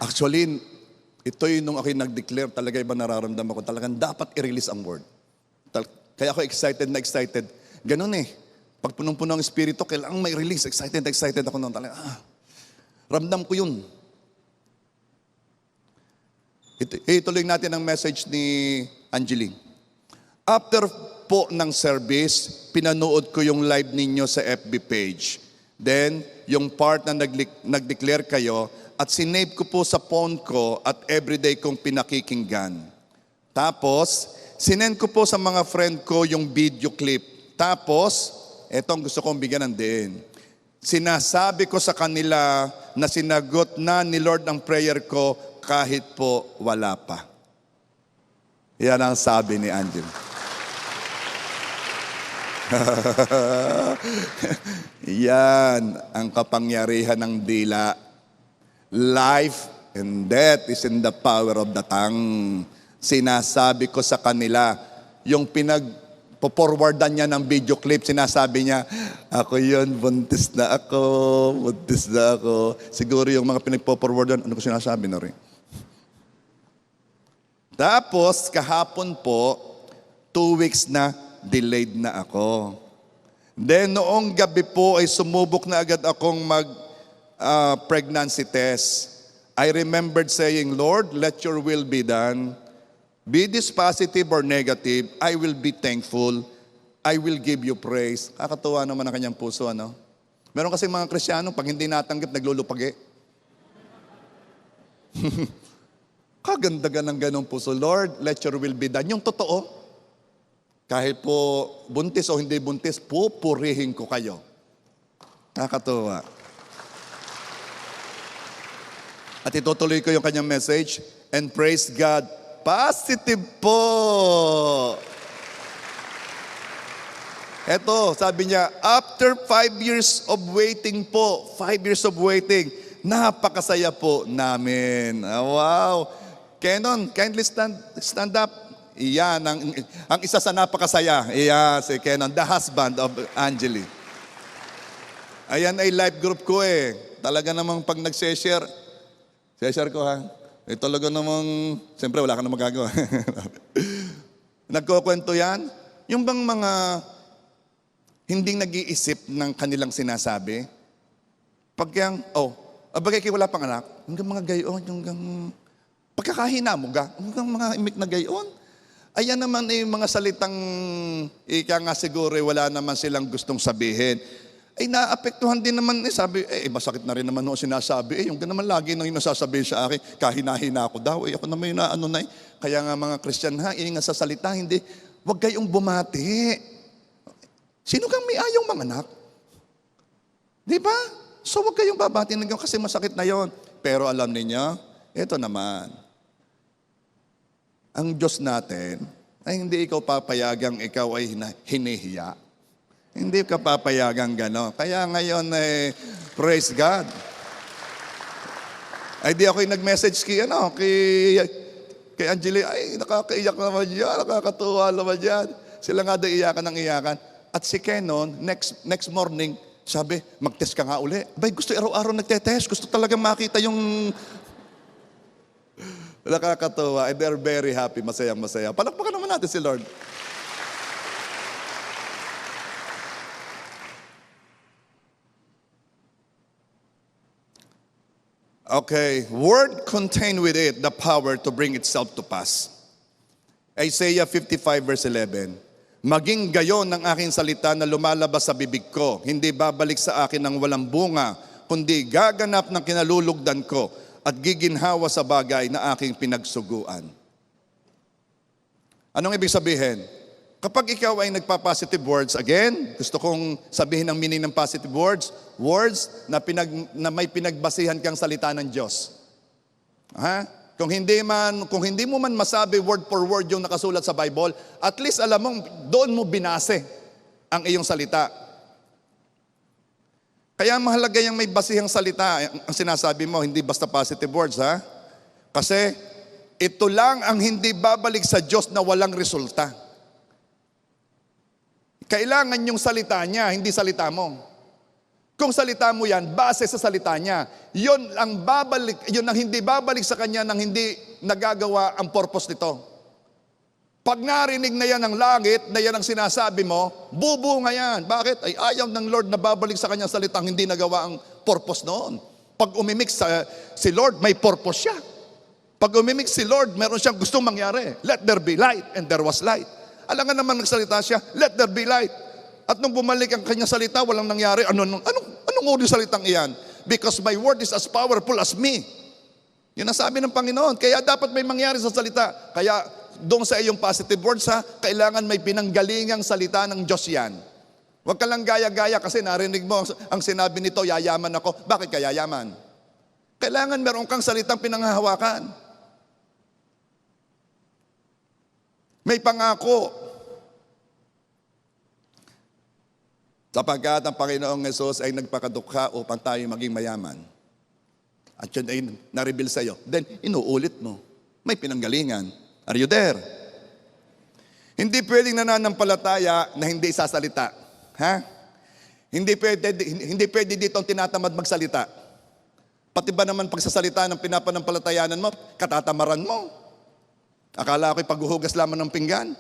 Actually, ito yung nung ako'y nag-declare, talaga iba nararamdaman ko, talagang dapat i-release ang word. Kaya ako excited na excited. Ganun eh. Pag punong-puno ang espiritu, kailangan may release. Excited ako noon. Talaga, ramdam ko yun. Ituloy natin ang message ni Angeline. After po ng service, pinanood ko yung live ninyo sa FB page. Then, yung part na nag-declare kayo, at sinave ko po sa phone ko at everyday kong pinakikinggan. Tapos, sinend ko po sa mga friend ko yung video clip. Tapos, etong gusto kong bigyan ng din. Sinasabi ko sa kanila na sinagot na ni Lord ang prayer ko kahit po wala pa. Yan ang sabi ni Angel. Yan ang kapangyarihan ng dila. Life and death is in the power of the tongue. Sinasabi ko sa kanila, yung pinag-forwardan niya ng video clip, sinasabi niya, ako yun, buntis na ako. Siguro yung mga pinag-forwardan, ano ko sinasabi na rin? Tapos, kahapon po, 2 weeks na, delayed na ako. Then, noong gabi po ay sumubok na agad akong pregnancy test. I remembered saying, Lord, let your will be done. Be this positive or negative, I will be thankful. I will give you praise. Kakatuwa naman ang kanyang puso, ano? Meron kasi mga Kristiyano, pag hindi natanggap, naglulupagi. Kagandagan ng ganong puso. Lord, let your will be done. Yung totoo, kahit po buntis o hindi buntis, pupurihin ko kayo. Nakakatuwa. At itutuloy ko yung kanyang message. And praise God, positive po. Eto, sabi niya, after 5 years of waiting po, 5 years of waiting, napakasaya po namin. Wow. Kenon, kindly stand up. Iyan, ang isa sa napakasaya. Iyan, si Kenon, the husband of Angeli. Ayan ay live group ko eh. Talaga namang pag nag-share ko ha. Eh talaga namang, siyempre wala ka na magagawa. Nagkukwento yan. Yung bang mga hindi nag-iisip ng kanilang sinasabi. Pag yung, bagay kayo wala pang anak, hanggang mga gayon, hanggang pagkakahina mo ga, hanggang mga imik na gayon. Ayan naman eh, mga salitang, ika nga siguro wala naman silang gustong sabihin. Ay naapektuhan din naman sabi, masakit na rin naman nung sinasabi. Yung naman lagi nang yung nasasabihin sa akin, kahina-hina ako daw. Ako naman yung naano na Kaya nga mga Christian ingat sa salita, hindi, huwag kayong bumati. Sino kang may ayong mga anak? Di ba? So huwag kayong babati ng kasi masakit na yon. Pero alam niyo, ito naman. Ang Diyos natin, ay hindi ikaw papayagang ikaw ay hinihiya. Hindi ka papayagang gano'n. Kaya ngayon, praise God. Ay di ako yung nag-message kay Angeli, ay nakakaiyak naman yan, nakakatuwa naman yan. Sila nga daw iyakan ng iyakan. At si Kenon, next morning, sabi, mag-test ka nga uli. Abay, gusto araw-araw nagte-test. Gusto talagang makita yung nakakatuwa. And they're very happy, masayang-masaya. Palakpakan naman natin si Lord. Okay, word contained with it the power to bring itself to pass. Isaiah 55 verse 11. Maging gayon ng aking salita na lumalabas sa bibig ko, hindi babalik sa akin ng walang bunga, kundi gaganap ng kinalulugdan ko at giginhawa sa bagay na aking pinagsuguan. Anong ibig sabihin? Kapag ikaw ay nagpa-positive words, again, gusto kong sabihin ang meaning ng positive words, words na may pinagbasihan kang salita ng Diyos. Ha? Kung hindi mo man masabi word for word yung nakasulat sa Bible, at least alam mo, doon mo binase ang iyong salita. Kaya mahalaga yung may basihang salita, ang sinasabi mo, hindi basta positive words, ha? Kasi ito lang ang hindi babalik sa Diyos na walang resulta. Kailangan yung salita niya, hindi salita mo. Kung salita mo yan, base sa salita niya, yun ang hindi babalik sa kanya nang hindi nagagawa ang purpose nito. Pag narinig na yan ng langit, na yan ang sinasabi mo, bubunga yan. Bakit? Ay ayaw ng Lord na babalik sa kanyang salitang hindi nagawa ang purpose noon. Pag umimik si Lord, may purpose siya. Pag umimik si Lord, meron siyang gustong mangyari. Let there be light, and there was light. Alam nga naman nagsalita siya, let there be light. At nung bumalik ang kanyang salita, walang nangyari. Anong uri salitang iyan? Because my word is as powerful as me. Yun ang sabi ng Panginoon. Kaya dapat may mangyari sa salita. Kaya doon sa iyong positive words, kailangan may pinanggalingang salita ng Diyos yan. Huwag ka lang gaya-gaya kasi narinig mo ang sinabi nito, yayaman ako. Bakit ka yayaman? Kailangan meron kang salitang pinanghahawakan. May pangako. Sapagkat ang Panginoong Yesus ay nagpakadukha upang tayo maging mayaman. At yun ay na-reveal sa iyo. Then, inuulit mo. May pinanggalingan. Are you there? Hindi pwedeng nananampalataya na hindi sasalita. Ha? Hindi pwede dito ang tinatamad magsalita. Pati ba naman pagsasalita ng pinapanampalatayanan mo, katatamaran mo? Akala ko'y paghuhugas lamang ng pinggan.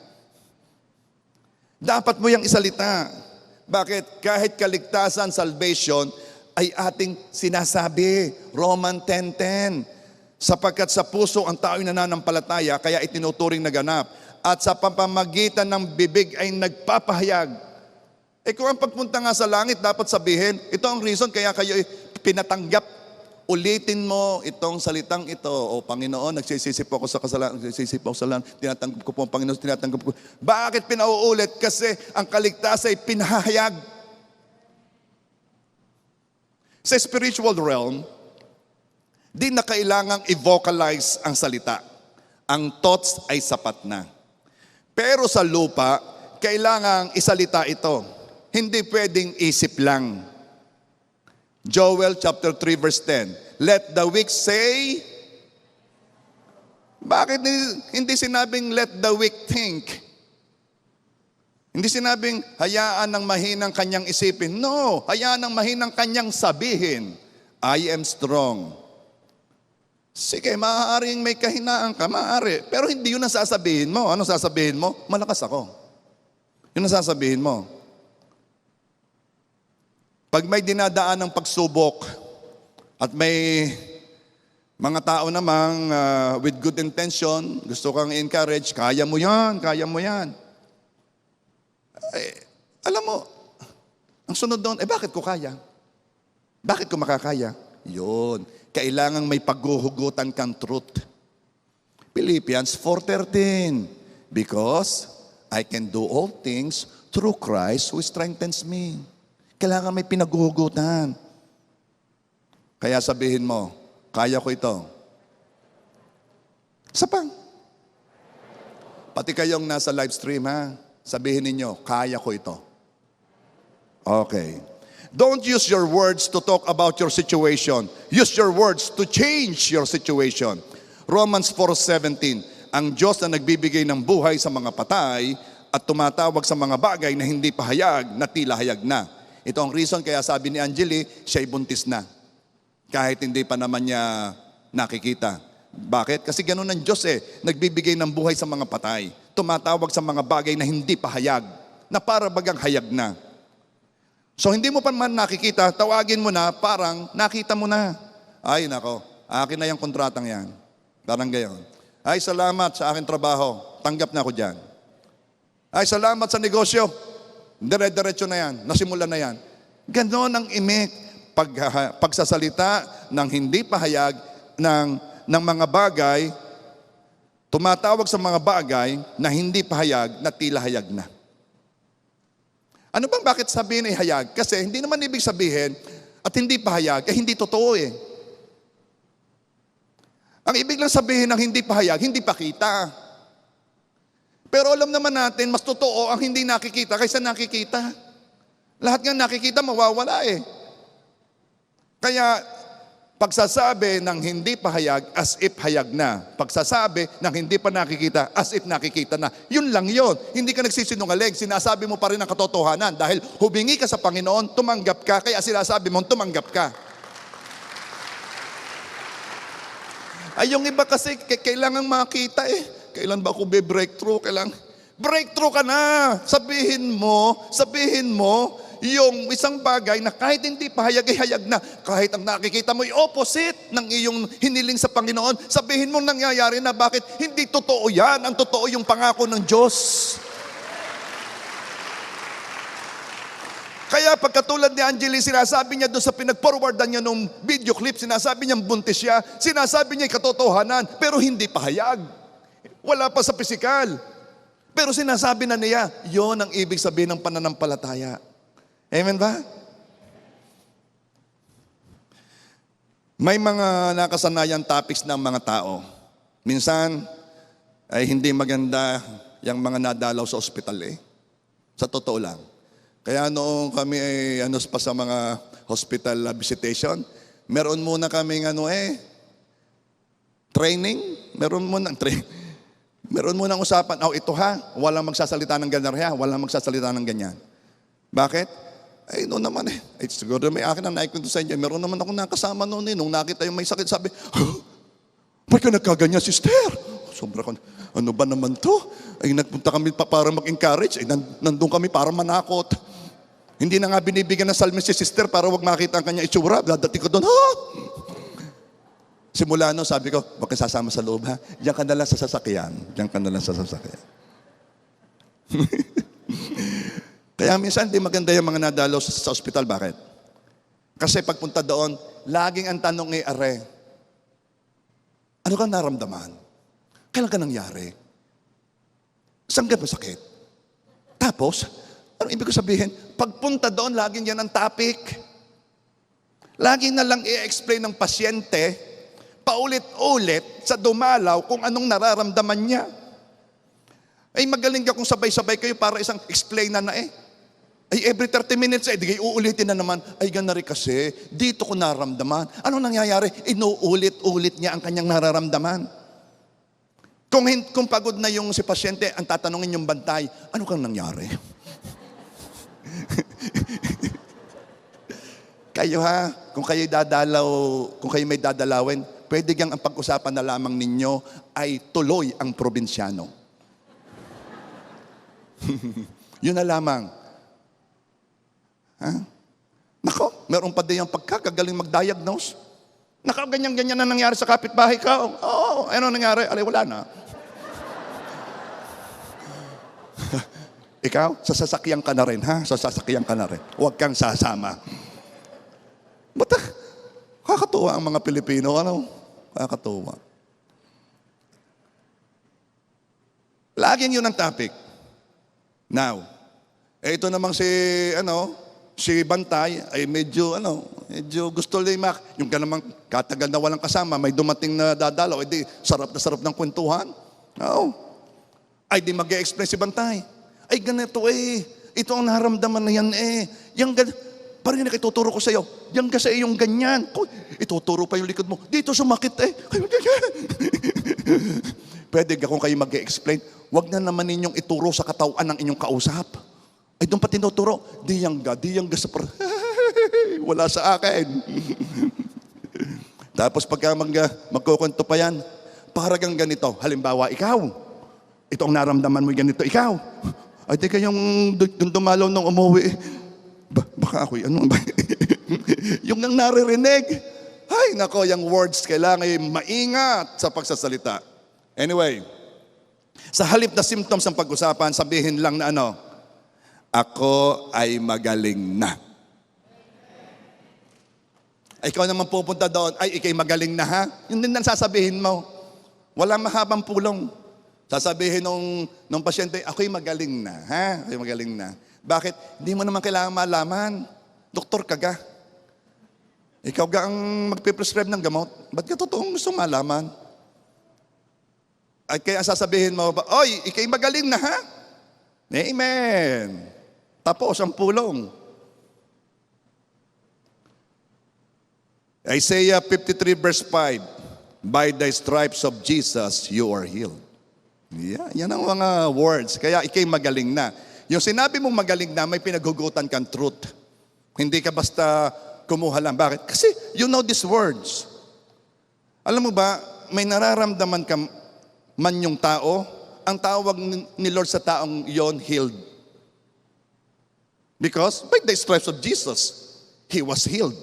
Dapat mo yung isalita. Bakit? Kahit kaligtasan, salvation, ay ating sinasabi. Roman 10:10. Sapagkat sa puso ang tao'y nananampalataya, kaya itinuturing na ganap. At sa pamamagitan ng bibig ay nagpapahayag. Kung ang pagpunta nga sa langit, dapat sabihin, ito ang reason kaya kayo pinatanggap. Ulitin mo itong salitang ito. O Panginoon, nagsisisi po ako sa kasalanan, tinatanggap ko po ang Panginoon, tinatanggap ko. Bakit pinauulit? Kasi ang kaligtasan ay pinahayag. Sa spiritual realm, di na kailangang i-vocalize ang salita. Ang thoughts ay sapat na. Pero sa lupa, kailangang isalita ito. Hindi pwedeng isip lang. Joel chapter 3 verse 10. Let the weak say, bakit hindi sinabing let the weak think? Hindi sinabing hayaan ng mahinang kanyang isipin. No, hayaan ng mahinang kanyang sabihin. I am strong. Sige, maaaring may kahinaan ka, maaari. Pero hindi yun ang sasabihin mo. Ano sasabihin mo? Malakas ako. Yun ang sasabihin mo. Pag may dinadaan ng pagsubok at may mga tao namang with good intention, gusto kang encourage, kaya mo yan, kaya mo yan. Alam mo, ang sunod doon, bakit ko kaya? Bakit ko makakaya? Yun, kailangang may paghuhugutan kang truth. Philippians 4:13, because I can do all things through Christ who strengthens me. Kailangan may pinaghuhugutan. Kaya sabihin mo, kaya ko ito. Isa pa. Pati kayong nasa live stream, ha? Sabihin ninyo, kaya ko ito. Okay. Don't use your words to talk about your situation. Use your words to change your situation. Romans 4:17, ang Diyos na nagbibigay ng buhay sa mga patay at tumatawag sa mga bagay na hindi pahayag na tila hayag na. Ito ang reason kaya sabi ni Angeli, siya'y buntis na. Kahit hindi pa naman niya nakikita. Bakit? Kasi ganun ang Diyos nagbibigay ng buhay sa mga patay. Tumatawag sa mga bagay na hindi pahayag, na para bagang hayag na. So hindi mo pa man nakikita, tawagin mo na parang nakita mo na. Ay nako, akin na yung kontratang yan. Parang gayon. Ay salamat sa aking trabaho, tanggap na ako dyan. Ay salamat sa negosyo, dire-diretso na yan, nasimulan na yan. Ganon ang imik, pagsasalita ng hindi pahayag ng mga bagay, tumatawag sa mga bagay na hindi pahayag na tila hayag na. Ano bang bakit sabihin ay hayag? Kasi hindi naman ibig sabihin at hindi pahayag, hindi totoo Ang ibig lang sabihin ng hindi pahayag, hindi pakita. Pero alam naman natin, mas totoo ang hindi nakikita kaysa nakikita. Lahat nga nakikita, mawawala Kaya, pagsasabi ng hindi pahayag, as if hayag na. Pagsasabi ng hindi pa nakikita, as if nakikita na. Yun lang yun. Hindi ka nagsisinungaling. Sinasabi mo pa rin ang katotohanan. Dahil humingi ka sa Panginoon, tumanggap ka. Kaya sinasabi mo, tumanggap ka. Ay, yung iba kasi, kailangan makita Kailan ba ako be-breakthrough? Breakthrough ka na. Sabihin mo, yung isang bagay na kahit hindi pahayag ay hayag na. Kahit ang nakikita mo ay opposite ng iyong hiniling sa Panginoon, sabihin mo nangyayari na. Bakit? Hindi totoo yan. Ang totoo yung pangako ng Diyos. Kaya pagkatulad ni Angeli, sinasabi niya doon sa pinag-forwardan niya nung video clip, sinasabi niya buntis siya, sinasabi niya katotohanan, pero hindi pahayag. Wala pa sa pisikal. Pero sinasabi na niya, yon ang ibig sabihin ng pananampalataya. Amen ba? May mga nakasanayan topics ng mga tao. Minsan, ay hindi maganda yung mga nadalaw sa ospital Sa totoo lang. Kaya noong kami ay pa sa mga hospital visitation, meron muna kaming training. Meron muna usapan. Ito walang magsasalita ng ganyan walang magsasalita ng ganyan. Bakit? Noon naman siguro may akin ang naikwento sa inyo. Meron naman akong nakasama noon nung nakita yung may sakit, sabi, ba't ka nagkaganyan, sister? Sobra ko, ano ba naman to? Nagpunta kami para mag-encourage, nandun kami para manakot. Hindi na nga binibigyan ng salmin si sister para wag makita ang kanya itsura. Dadati ko doon, Simula sabi ko, wag ka sasama sa loob Diyan ka na lang sa sasakyan. Kaya minsan di maganda yung mga nadalaw sa ospital. Bakit? Kasi pagpunta doon, laging ang tanong ano kang naramdaman? Kailan ka nangyari? Saan ka ba sakit? Tapos, ano ibig ko sabihin? Pagpunta doon, laging yan ang topic. Laging na lang i-explain ng pasyente, paulit-ulit sa dumalaw kung anong nararamdaman niya. Ay magaling ka kung sabay-sabay kayo para isang explain na Ay every 30 minutes, di uulitin na naman. Ay ganari kasi, dito ko naramdaman. Ano nangyayari? Inuulit-ulit niya ang kanyang nararamdaman. Kung pagod na yung si pasyente, ang tatanungin yung bantay, ano kang nangyari? Kayo kung kayo may dadalawin, pwede gang ang pag-usapan na lamang ninyo ay tuloy ang probinsyano. Yun na lamang. Nako, meron pa din yung pagkakagaling mag-diagnose. Nako, ganyan-ganyan na nangyari sa kapitbahay ka. Ano nangyari? Wala na. Ikaw, sa sasakyan ka na rin, Sa sasakyan ka na rin. Huwag kang sasama. Ba't kakatuwa ang mga Pilipino, Kakatuwa. Laging yun ang topic. Now, ito namang si Bantay ay medyo gusto limak. Yung ka namang katagal na walang kasama, may dumating na dadalaw, sarap na sarap ng kwentuhan. Ay di mag-e-explain si Bantay. Ay ganito ito ang naramdaman na yan Parinig, ituturo ko sa'yo. Yan kasi yung ganyan. Ituturo pa yung likod mo. Dito sumakit eh. Pwede kung kayo mag-explain, wag na naman ninyong ituro sa katawan ng inyong kausap. Ay, doon pa tinuturo. Di yang ga sa wala sa akin. Tapos pagka magkukwento pa yan, para kang ganito. Halimbawa, ikaw. Ito ang naramdaman mo ganito, ikaw. Ay, di kayong dumalaw nung umuwi. Baka ako'y ano ba? Yung nang naririnig. Ay, nako, yung words kailangan maingat sa pagsasalita. Anyway, sa halip na symptoms ng pag-usapan, sabihin lang na ano, ako ay magaling na. Ay, ikaw naman pupunta doon, ay, ikay magaling na ha? Yun din ang sasabihin mo. Wala mahabang pulong. Sasabihin nung pasyente, ako'y magaling na, ha? Ako'y magaling na. Bakit? Hindi mo naman kailangan malaman. Doktor ka ga. Ikaw ga ang magpiprescribe ng gamot. Ba't ka totoong gusto malaman? At kaya sasabihin mo, oy, ikay magaling na ha? Amen. Tapos ang pulong. Isaiah 53 verse 5, by the stripes of Jesus, you are healed. Yeah, yan ang mga words. Kaya ikay magaling na. Yung sinabi mong magaling na, may pinaghugutan kang truth. Hindi ka basta kumuha lang. Bakit? Kasi you know these words. Alam mo ba, may nararamdaman ka man yung tao, ang tawag ni Lord sa taong yon, healed. Because by the stripes of Jesus, He was healed.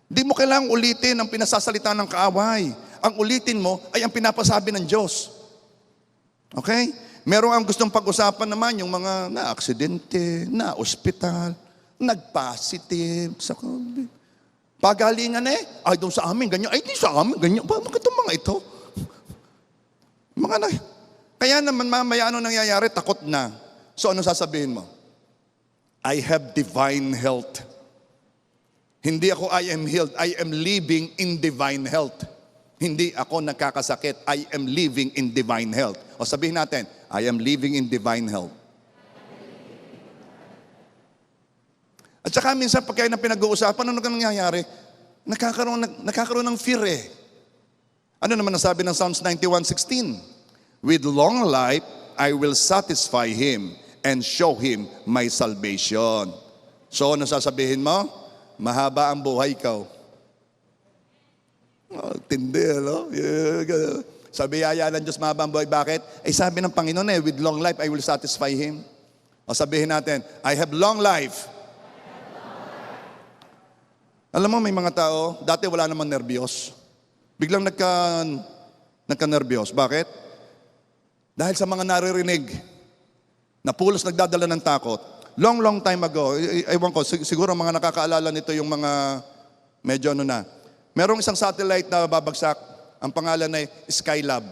Di mo kailangang ulitin ang pinasasalita ng kaaway. Ang ulitin mo ay ang pinapasabi ng Diyos. Okay? Meron ang gustong pag-usapan naman yung mga na-aksidente, na-ospital, nag-positive sa COVID. Pagalingan ay doon sa amin, ganyan. Ay, di sa amin, ganyan. Bakit itong mga ito? Kaya naman mamaya ano nangyayari? Takot na. So ano sasabihin mo? I have divine health. Hindi ako I am healed. I am living in divine health. Hindi ako nakakasakit. I am living in divine health. O sabihin natin, I am living in divine health. At saka minsan pag kayo na pinag-uusapan, ano ka nangyayari? Nakakaroon ng fear eh. Ano naman nasabi ng Psalms 91:16? With long life, I will satisfy him and show him my salvation. So, ano sasabihin mo? Mahaba ang buhay ko. Oh, tindi, no? Yeah. Sabi yaya ng Diyos, mahaba ang buhay. Bakit? Eh, sabi ng Panginoon with long life, I will satisfy him. O sabihin natin, I have long life. Alam mo, may mga tao, dati wala namang nervyos. Biglang nagka-nervyos. Bakit? Dahil sa mga naririnig na pulos nagdadala ng takot. Long time ago, ewan ko, siguro mga nakakaalala nito yung mga medyo ano na. Merong isang satellite na babagsak, ang pangalan ay Skylab.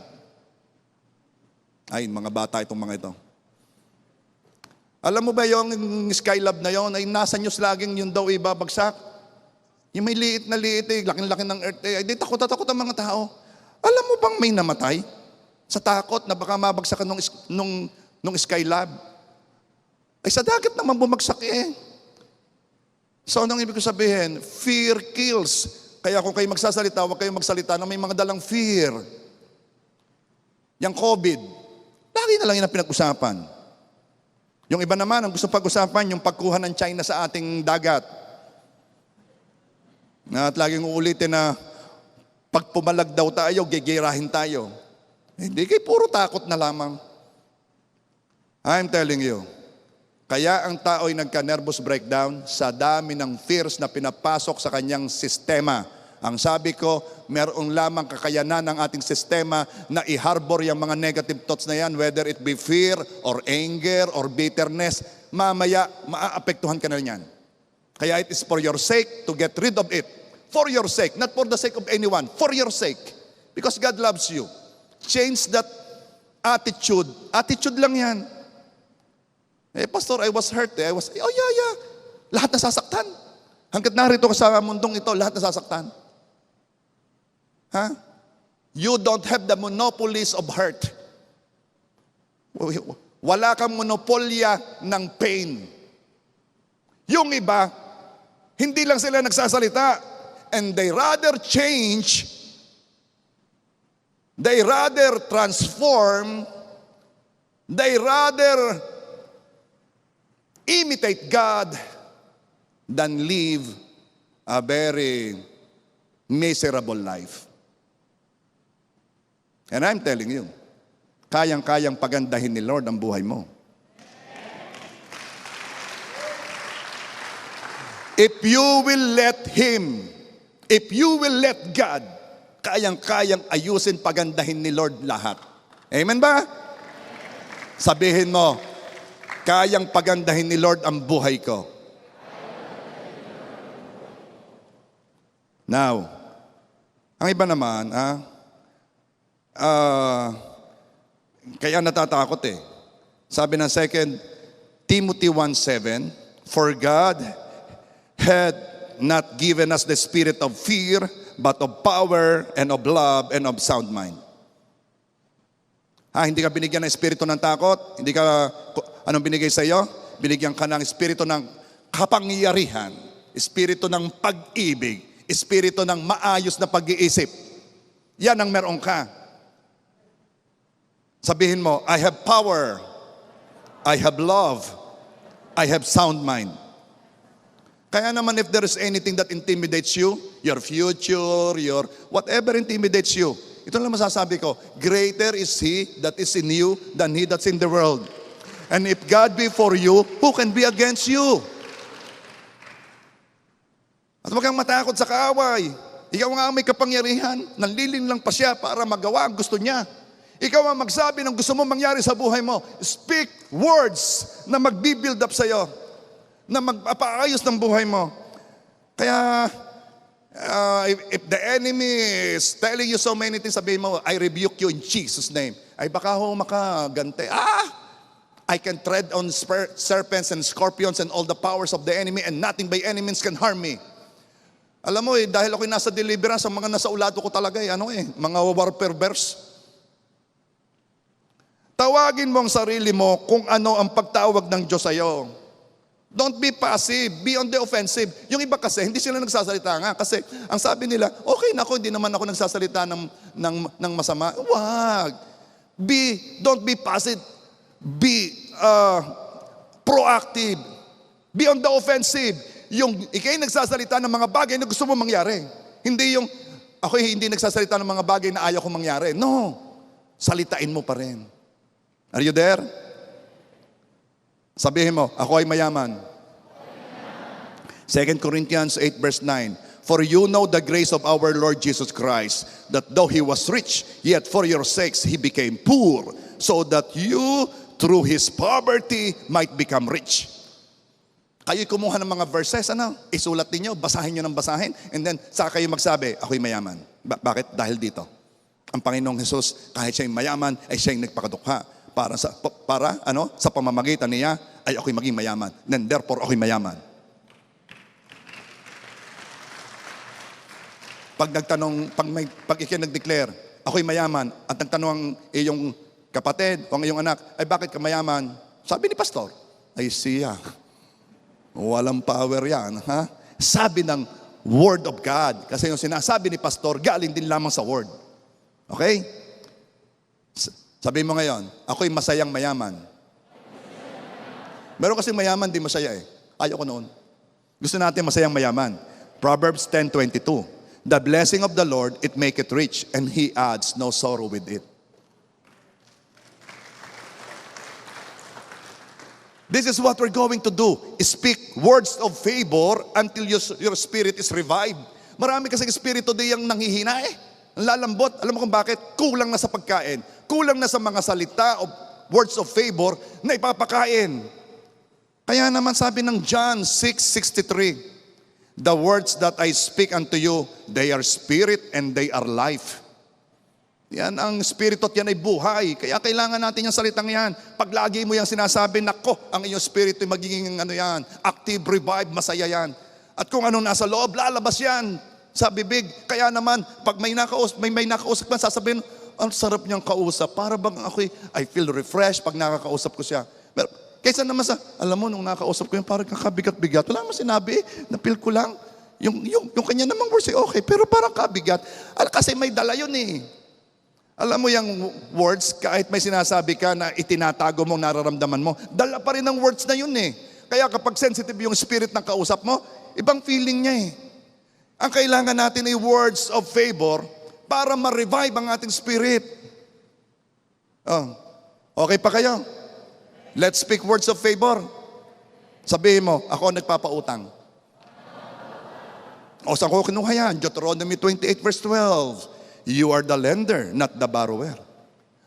Ay, mga bata itong mga ito. Alam mo ba yung Skylab na yon ay nasa news laging yun daw ibabagsak? Yung may liit na liit laking-laki ng earth ay di takot ang mga tao. Alam mo bang may namatay? Sa takot na baka mabagsakan nung Skylab. Ay sa dagat naman bumagsak eh. So anong ibig ko sabihin? Fear kills. Kaya kung kayo magsasalita, huwag kayong magsalita na may mga dalang fear. Yang COVID, lagi na lang yun ang pinag-usapan. Yung iba naman, ang gusto pag-usapan, yung pagkuha ng China sa ating dagat. At laging uulitin na pag pumalag daw tayo, gigirahin tayo. Hindi kayo puro takot na lamang. I'm telling you, kaya ang tao ay nagka-nervous breakdown sa dami ng fears na pinapasok sa kanyang sistema. Ang sabi ko, meron lamang kakayanan ng ating sistema na i-harbor yung mga negative thoughts na yan, whether it be fear or anger or bitterness, mamaya maaapektuhan ka na yan. Kaya it is for your sake to get rid of it. For your sake, not for the sake of anyone. For your sake. Because God loves you. Change that attitude. Attitude lang yan. Eh, Pastor, I was hurt. Yeah. Lahat nasasaktan. Hanggat narito ka sa mundong ito, lahat nasasaktan. Ha? You don't have the monopolies of hurt. Wala kang monopolya ng pain. Yung iba, Hindi lang sila nagsasalita. And they rather change, they rather transform, they rather imitate God than live a very miserable life. And I'm telling you, kayang-kayang pagandahin ni Lord ang buhay mo. If you will let Him, if you will let God, kayang-kayang ayusin, pagandahin ni Lord lahat. Amen ba? Sabihin mo, kayang pagandahin ni Lord ang buhay ko. Now, ang iba naman, kaya natatakot eh. Sabi ng 2 Timothy 1:7, for God had not given us the spirit of fear, but of power and of love and of sound mind. Hindi ka binigyan ng espiritu ng takot, hindi ka, anong binigay sa iyo? Binigyan ka ng espiritu ng kapangyarihan, espiritu ng pag-ibig, espiritu ng maayos na pag-iisip. Yan ang meron ka. Sabihin mo, I have power, I have love, I have sound mind. Kaya naman if there is anything that intimidates you, your future, your whatever intimidates you, ito lang masasabi ko, greater is He that is in you than he that's in the world. And if God be for you, who can be against you? At huwag kang matakot sa kaaway. Ikaw nga ang may kapangyarihan, nanlilin lang pa siya para magawa ang gusto niya. Ikaw ang magsabi ng gusto mo mangyari sa buhay mo. Speak words na magbi-build up sa iyo, na magpapaayos ng buhay mo. Kaya, if the enemy is telling you so many things, sabihin mo, I rebuke you in Jesus' name. Ay baka ho makagante. I can tread on serpents and scorpions and all the powers of the enemy, and nothing by any means can harm me. Alam mo dahil ako'y nasa deliverance, ang mga nasa ulado ko talaga mga warfare verse. Tawagin mo ang sarili mo kung ano ang pagtawag ng Diyos sa'yo. Don't be passive, be on the offensive. Yung iba kasi, hindi sila nagsasalita nga. Kasi ang sabi nila, okay na ako, hindi naman ako nagsasalita ng masama. Wag. Don't be passive. Be proactive. Be on the offensive. Yung ikay nagsasalita ng mga bagay na gusto mo mangyari. Hindi yung, ako hindi nagsasalita ng mga bagay na ayaw ko mangyari. No. Salitain mo pa rin. Are you there? Sabihin mo, ako ay mayaman. 2 Corinthians 8 verse 9. For you know the grace of our Lord Jesus Christ, that though He was rich, yet for your sakes He became poor, so that you, through His poverty, might become rich. Kayo kumuha ng mga verses, isulat niyo, basahin niyo ng basahin, and then saka kayo magsabi, ako'y mayaman. Bakit? Dahil dito. Ang Panginoong Jesus, kahit siya'y mayaman, ay siya'y nagpakadukha. Sa pamamagitan niya, ay ako'y maging mayaman. Then therefore, ako'y mayaman. Pag ikin nag-declare, ako'y mayaman, at nagtanong ang iyong kapatid o ang iyong anak, ay bakit ka mayaman? Sabi ni pastor, ay siya. Walang power yan. Sabi ng Word of God. Kasi yung sinasabi ni pastor, galing din lamang sa Word. Okay? Sabi mo ngayon, ako'y masayang mayaman. Meron kasi mayaman, di masaya eh. Ayaw ko noon. Gusto natin masayang mayaman. Proverbs 10:22. The blessing of the Lord, it maketh rich, and He adds no sorrow with it. This is what we're going to do. Speak words of favor until your spirit is revived. Marami kasing espiritu diyang nanghihina eh. Ang lalambot. Alam mo kung bakit? Kulang na sa pagkain. Kulang na sa mga salita of words of favor na ipapakain. Kaya naman sabi ng John 6:63, the words that I speak unto you, they are spirit and they are life. Yan ang spirito at yan ay buhay. Kaya kailangan natin yung salitang yan. Pag lagi mo yung sinasabi, nako, ang iyong spirito ay magiging active, revive, masaya yan. At kung anong nasa loob, lalabas yan sa bibig. Kaya naman, pag may nakausap man, sasabihin, ang sarap niyang kausap. Para bang I feel refreshed pag nakakausap ko siya. Kaysa naman sa, alam mo, nung nakausap ko yun, parang kakabigat-bigat. Wala naman sinabi, napil ko lang. Yung kanya namang words okay, pero parang kabigat. Kasi may dala yun eh. Alam mo yung words, kahit may sinasabi ka na itinatago mo, nararamdaman mo, dala pa rin ang words na yun eh. Kaya kapag sensitive yung spirit ng kausap mo, ibang feeling niya eh. Ang kailangan natin ay words of favor para ma-revive ang ating spirit. Oh, okay pa kayo? Let's speak words of favor. Sabihin mo, ako ang nagpapautang. O saan ko kinuha yan? Deuteronomy 28 verse 12. You are the lender, not the borrower.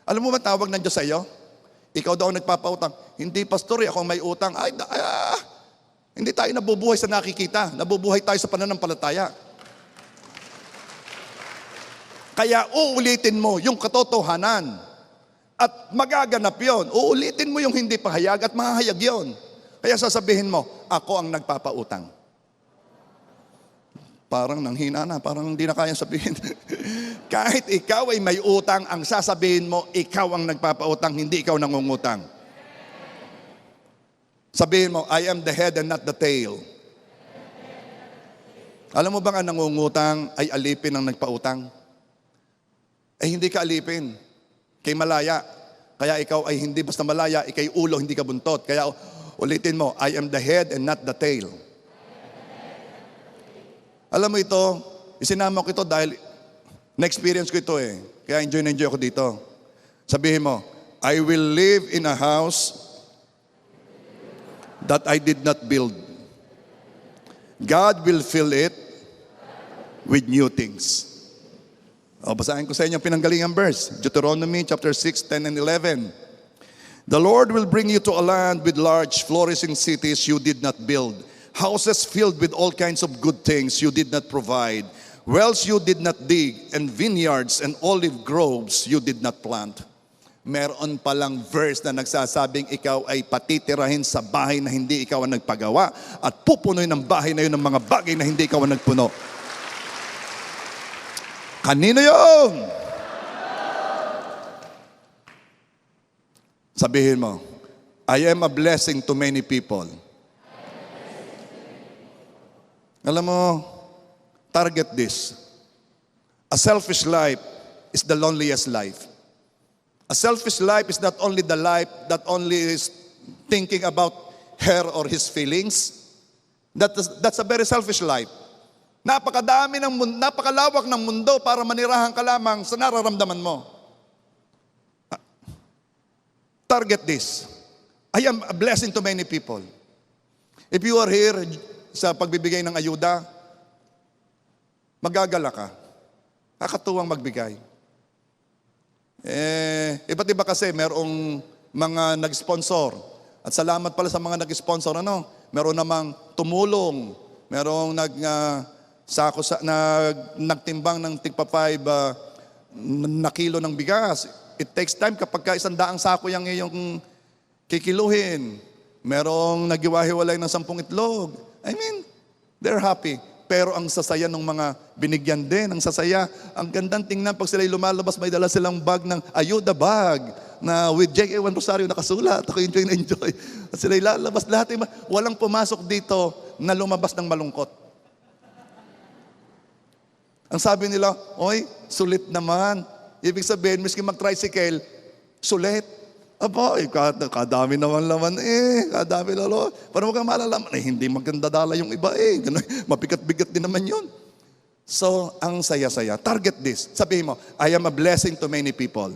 Alam mo ba tawag ng Diyos sa iyo? Ikaw daw ang nagpapautang. Hindi, pastor, ako may utang. Hindi tayo nabubuhay sa nakikita. Nabubuhay tayo sa pananampalataya. Kaya uulitin mo yung katotohanan. At magaganap yon. Uulitin mo yung hindi pahayag at mahahayag yon. Kaya sasabihin mo, ako ang nagpapautang. Parang nanghina na, parang hindi na kaya sabihin. Kahit ikaw ay may utang, ang sasabihin mo, ikaw ang nagpapautang, hindi ikaw nangungutang. Sabihin mo, I am the head and not the tail. Alam mo bang ang nangungutang ay alipin ang nagpautang? Ay hindi ka alipin. Kay malaya. Kaya ikaw ay hindi basta malaya, ikay ulo, hindi ka buntot. Kaya ulitin mo, I am the head and not the tail. Alam mo ito, isinama ko ito dahil na-experience ko ito eh. Kaya enjoy na enjoy ako dito. Sabihin mo, I will live in a house that I did not build. God will fill it with new things. O, basahin ko sa inyo pinanggalingang verse. Deuteronomy chapter 6, 10 and 11. The Lord will bring you to a land with large flourishing cities you did not build. Houses filled with all kinds of good things you did not provide. Wells you did not dig, and vineyards and olive groves you did not plant. Meron palang verse na nagsasabing ikaw ay patitirahin sa bahay na hindi ikaw ang nagpagawa at pupunoy ng bahay na yun ng mga bagay na hindi ikaw ang nagpuno. Kanino yun? Sabihin mo, I am a blessing to many people. Alam mo, target this. A selfish life is the loneliest life. A selfish life is not only the life that only is thinking about her or his feelings. That's a very selfish life. Napakalawak ng mundo para manirahan ka lamang sa nararamdaman mo. Target this. I am a blessing to many people. If you are here sa pagbibigay ng ayuda, magagala ka. Kakatuwang magbigay. Iba't iba kasi merong mga nag-sponsor. At salamat pala sa mga nag-sponsor. Meron namang tumulong. Merong nagtimbang ng tigpa 5 na kilo ng bigas. It takes time kapag 100 sako yung iyong kikiluhin. Merong nagiwahiwalay ng 10 itlog. I mean, they're happy. Pero ang sasaya ng mga binigyan din, ang sasaya, ang gandang tingnan pag sila'y lumalabas, may dala silang bag ng ayuda bag na with J.A.1 Rosario nakasulat. Ako enjoy na enjoy. At sila'y lalabas lahat. Walang pumasok dito na lumabas ng malungkot. Ang sabi nila, oy, sulit naman. Ibig sabihin, miski mag-tricycle, sulit. Aba, kadami naman laman kadami lalo. Para mo kang malalaman, hindi maganda dala yung iba ganun, mabigat-bigat din naman yun. So, ang saya-saya. Target this. Sabihin mo, I am a blessing to many people.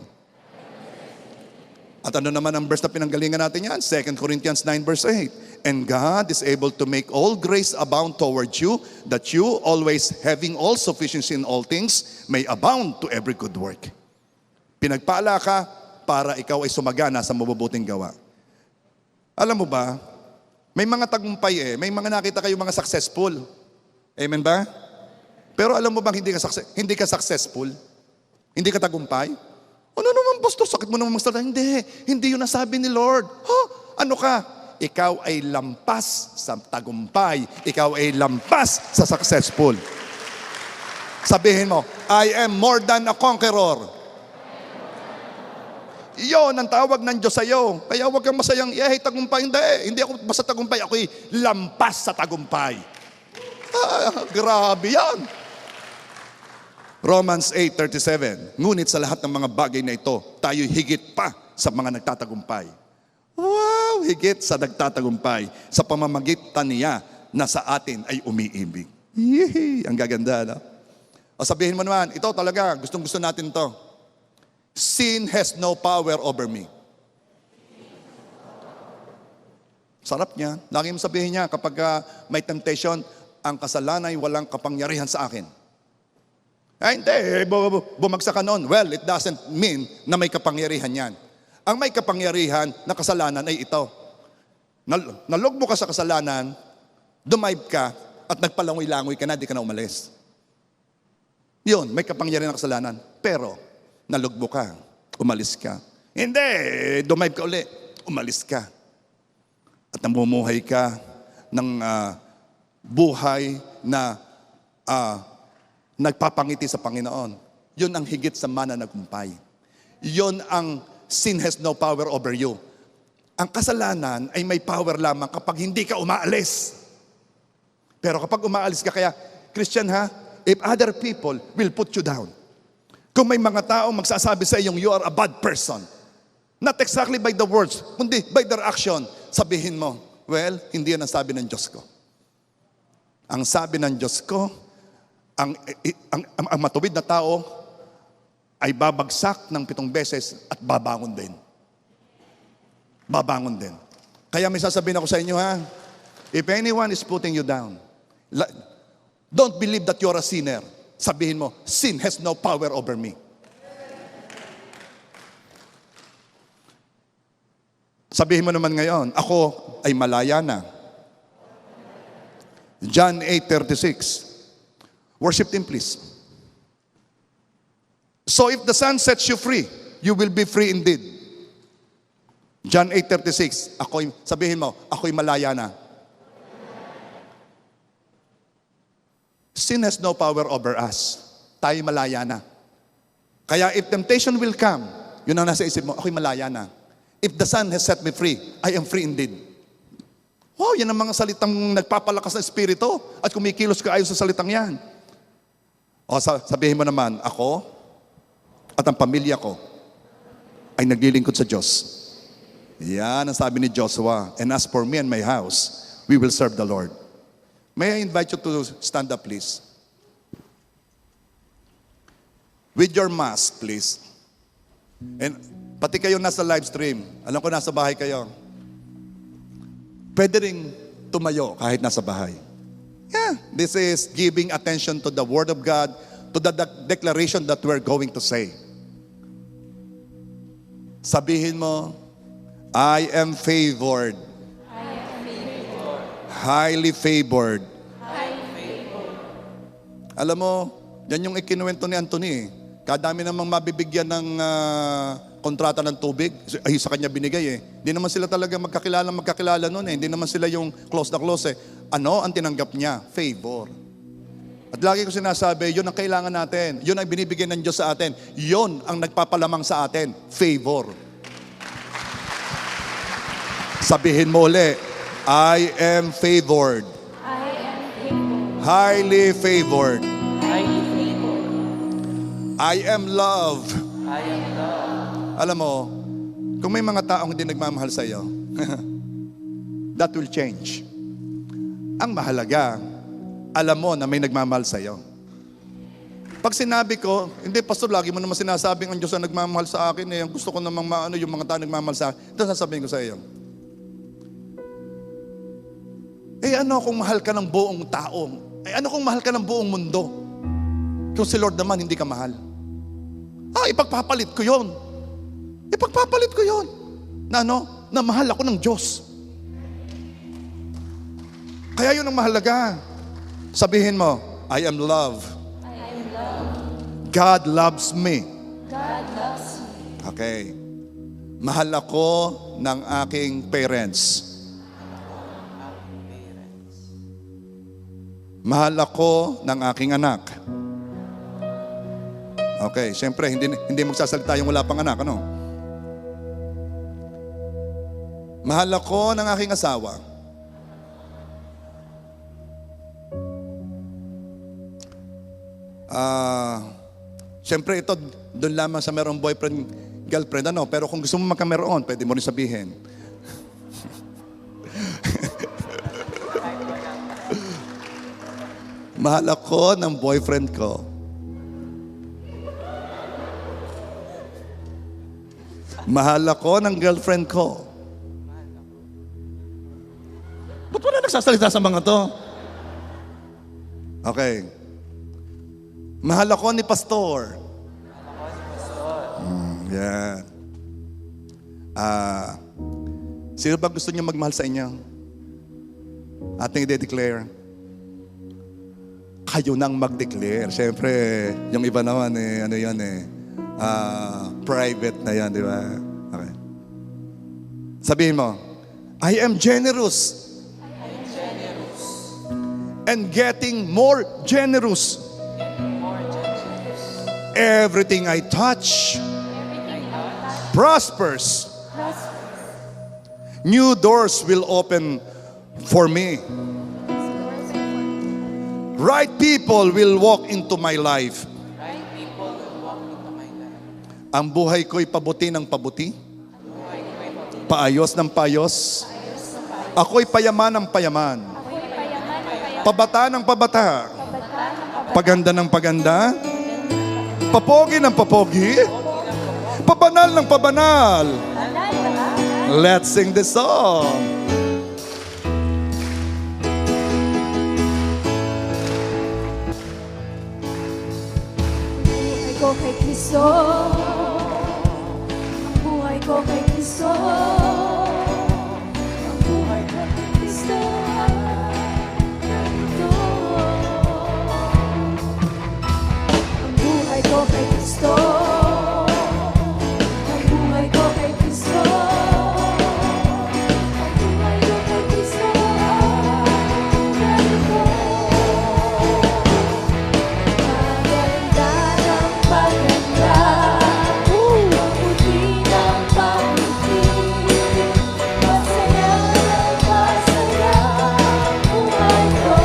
At ano naman ang verse na pinanggalingan natin yan? 2 Corinthians 9 verse 8. And God is able to make all grace abound towards you, that you, always having all sufficiency in all things, may abound to every good work. Pinagpala ka, para ikaw ay sumagana sa mabubuting gawa. Alam mo ba, may mga tagumpay may mga nakita kayo mga successful. Amen ba? Pero alam mo bang hindi ka successful? Hindi ka tagumpay? Ano naman, pastor, sakit mo naman magsalita. Hindi yun nasabi ni Lord. Ano ka? Ikaw ay lampas sa tagumpay. Ikaw ay lampas sa successful. Sabihin mo, I am more than a conqueror. Iyon ang tawag ng Diyos sa iyo. Kaya huwag kang masayang, tagumpay. Hindi ako basta tagumpay. Ako'y lampas sa tagumpay. Grabe yan. Romans 8:37. Ngunit sa lahat ng mga bagay na ito, tayo'y higit pa sa mga nagtatagumpay. Wow! Higit sa nagtatagumpay sa pamamagitan niya na sa atin ay umiibig. Yee! Ang gaganda, no? O sabihin mo naman, ito talaga, gustong-gusto natin to. Sin has no power over me. Sarap niya. Lagi mo sabihin niya kapag may temptation, ang kasalanan ay walang kapangyarihan sa akin. Ay, hindi. Bumagsak ka noon. Well, it doesn't mean na may kapangyarihan yan. Ang may kapangyarihan na kasalanan ay ito. Nalugbo ka sa kasalanan, dumive ka, at nagpalangoy-langoy ka na, di ka na umalis. Yun, may kapangyarihan na kasalanan. Pero, nalugbo ka, umalis ka. Hindi, dumive ka uli, umalis ka. At namumuhay ka ng buhay na nagpapangiti sa Panginoon. Yun ang higit sa mananagumpay. Yun ang sin has no power over you. Ang kasalanan ay may power lamang kapag hindi ka umaalis. Pero kapag umaalis ka, kaya Christian ha, if other people will put you down, kung may mga tao magsasabi sa iyong you are a bad person, not exactly by the words, kundi by their action, sabihin mo, well, hindi yan ang sabi ng Diyos ko. Ang sabi ng Diyos ko, ang matuwid na tao ay babagsak ng 7 beses at babangon din. Babangon din. Kaya may sasabihin ako sa inyo ha, if anyone is putting you down, don't believe that you're a sinner. Sabihin mo, sin has no power over me. Sabihin mo naman ngayon, ako ay malaya na. John 8:36. Worship team, please. So if the Son sets you free, you will be free indeed. John 8:36. Sabihin mo, ako'y malaya na. Sin has no power over us. Tayo malaya na. Kaya if temptation will come, yun ang nasa isip mo, ako'y malaya na. If the Son has set me free, I am free indeed. Wow, yan ang mga salitang nagpapalakas ng Espiritu at kumikilos ka ayon sa salitang yan. O sabihin mo naman, ako at ang pamilya ko ay naglilingkod sa Diyos. Yan ang sabi ni Joshua. And as for me and my house, we will serve the Lord. May I invite you to stand up, please? With your mask, please. And pati kayo nasa live stream, alam ko nasa bahay kayo. Pwede ring tumayo kahit nasa bahay. Yeah, this is giving attention to the Word of God, to the declaration that we're going to say. Sabihin mo, I am favored. Highly favored. Alam mo, yan yung ikinuwento ni Anthony eh. Kadami namang mabibigyan ng kontrata ng tubig, ay sa kanya binigay eh. Hindi naman sila talaga magkakilala noon eh. Hindi naman sila yung close na close eh. Ano ang tinanggap niya? Favor. At lagi ko sinasabi, yun ang kailangan natin. Yun ang binibigay ng Diyos sa atin. Yun ang nagpapalamang sa atin. Favor. Sabihin mo uli, I am favored. I am favored. Highly favored. Highly favored. I am loved. I am loved. Alam mo, kung may mga taong hindi nagmamahal sa iyo, that will change. Ang mahalaga, alam mo na may nagmamahal sa iyo. Pag sinabi ko, hindi pastor, lagi mo naman sinasabing ang Diyos ang nagmamahal sa akin eh. Ang gusto ko namang maano yung mga tao nagmamahal sa akin. Ito sasabihin ko sa iyo. Ano kung mahal ka ng buong tao? Ano kung mahal ka ng buong mundo? Kung si Lord naman hindi ka mahal. Ipagpapalit ko yon. Ipagpapalit ko yon. Na mahal ako ng Diyos. Kaya yun ang mahalaga. Sabihin mo, I am loved. I am loved. God loves me. God loves me. Okay. Mahal ako ng aking parents. Mahal ako ng aking anak. Okay, siyempre, hindi magsasalita yung wala pang anak, ano? Mahal ako ng aking asawa. Siyempre ito, doon lamang sa merong boyfriend, girlfriend, ano. Pero kung gusto mo magkameron, pwede mo rin sabihin. Mahal ako ng boyfriend ko. Mahal ako ng girlfriend ko. Ba't wala nagsasalita sa mga to? Okay. Mahal ako ni Pastor. Yan. Sino ba gusto niyo magmahal sa inyo? Ating i-declare. Kayo nang mag-declare. Siyempre, yung iba naman ano yan private na yan, di ba? Okay. Sabihin mo, I am generous. And getting more generous. Everything I touch prospers. New doors will open for me. Right people will walk into my life. Ang buhay ko'y pabuti ng pabuti. Paayos ng paayos. Ako'y payaman ng payaman. Pabata ng pabata. Paganda ng paganda. Papogi ng papogi. Pabanal ng pabanal. Let's sing this song. Buhay ko kay Kristo. Ang buhay ko kay Kristo. Ang buhay ko kay Kristo. Ang buhay ko kay Kristo. Ang buhay ko kay Kristo. Ang buhay ko kay Kristo. Maganda ng maganda, mabuti ng mabuti, masaya ng masaya buhay ko.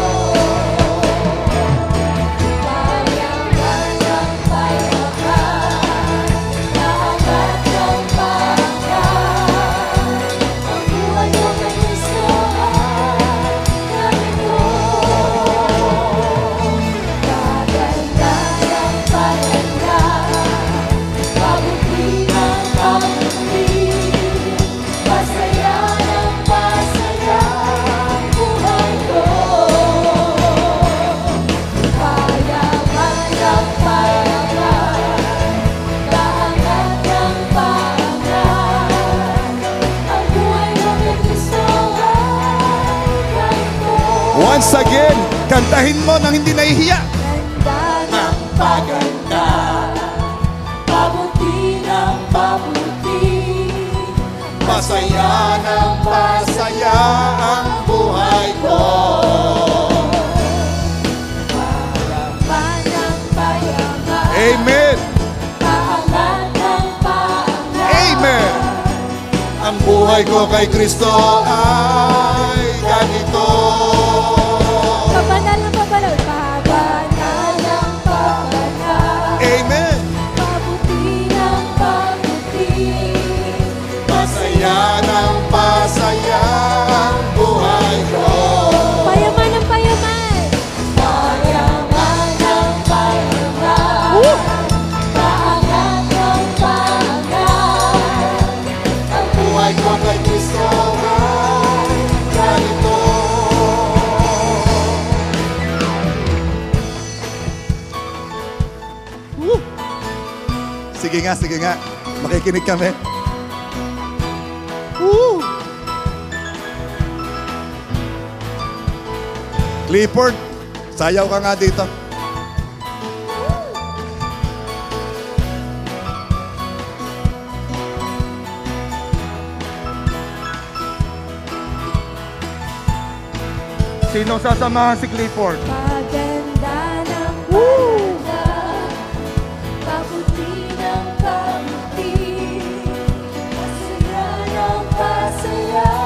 Payaman ng payaman, lahat ng paangat, ang buhay ko kay Kristo ay ganito. Maganda ng maganda, mabuti ng mabuti, masaya ng masaya buhay ko. Payaman ng payaman, lahat ng paangat, ang buhay ko kay Kristo ay ganito. Once again, kantahin mo nang hindi nahihiya. Ganda ng paganda, mabuti ng mabuti, Masaya ng masaya ang buhay ko. payaman ng payaman, Amen. paangat ng paangat. Amen. Ang buhay ko kay Kristo ay ganito. Kabanal ng pabanal, pabanal ng pabanal, Amen. mabuti ng mabuti, Masaya ng masaya ang buhay ko. payaman ng payaman, payaman ng payaman, paangat ng paangat, ang Buhay ko kay Kristo ay ganito. Sige nga, sige nga. Makikinig kami. Woo! Clifford, sayaw ka nga dito. Sino sasamahan si Clifford? Maganda ng maganda, mabuti ng mabuti, masaya ng masaya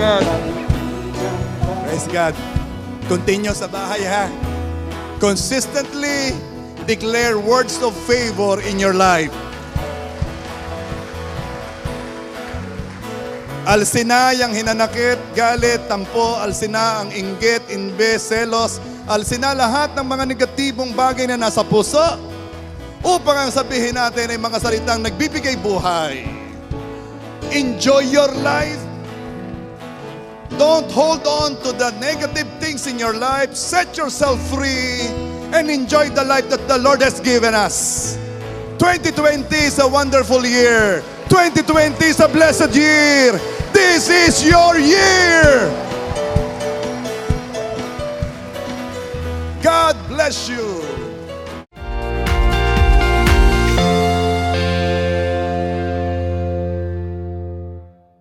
God. Praise God. Continue sa bahay ha. Consistently declare words of favor in your life. Alsina yang hinanakit, galit, tampo, alsina ang inggit, inbe, selos, alsina lahat ng mga negatibong bagay na nasa puso upang ang sabihin natin ay mga salitang nagbibigay buhay. Enjoy your life. Don't hold on to the negative things in your life. Set yourself free and enjoy the life that the Lord has given us. 2020 is a wonderful year. 2020 is a blessed year. This is your year. God bless you.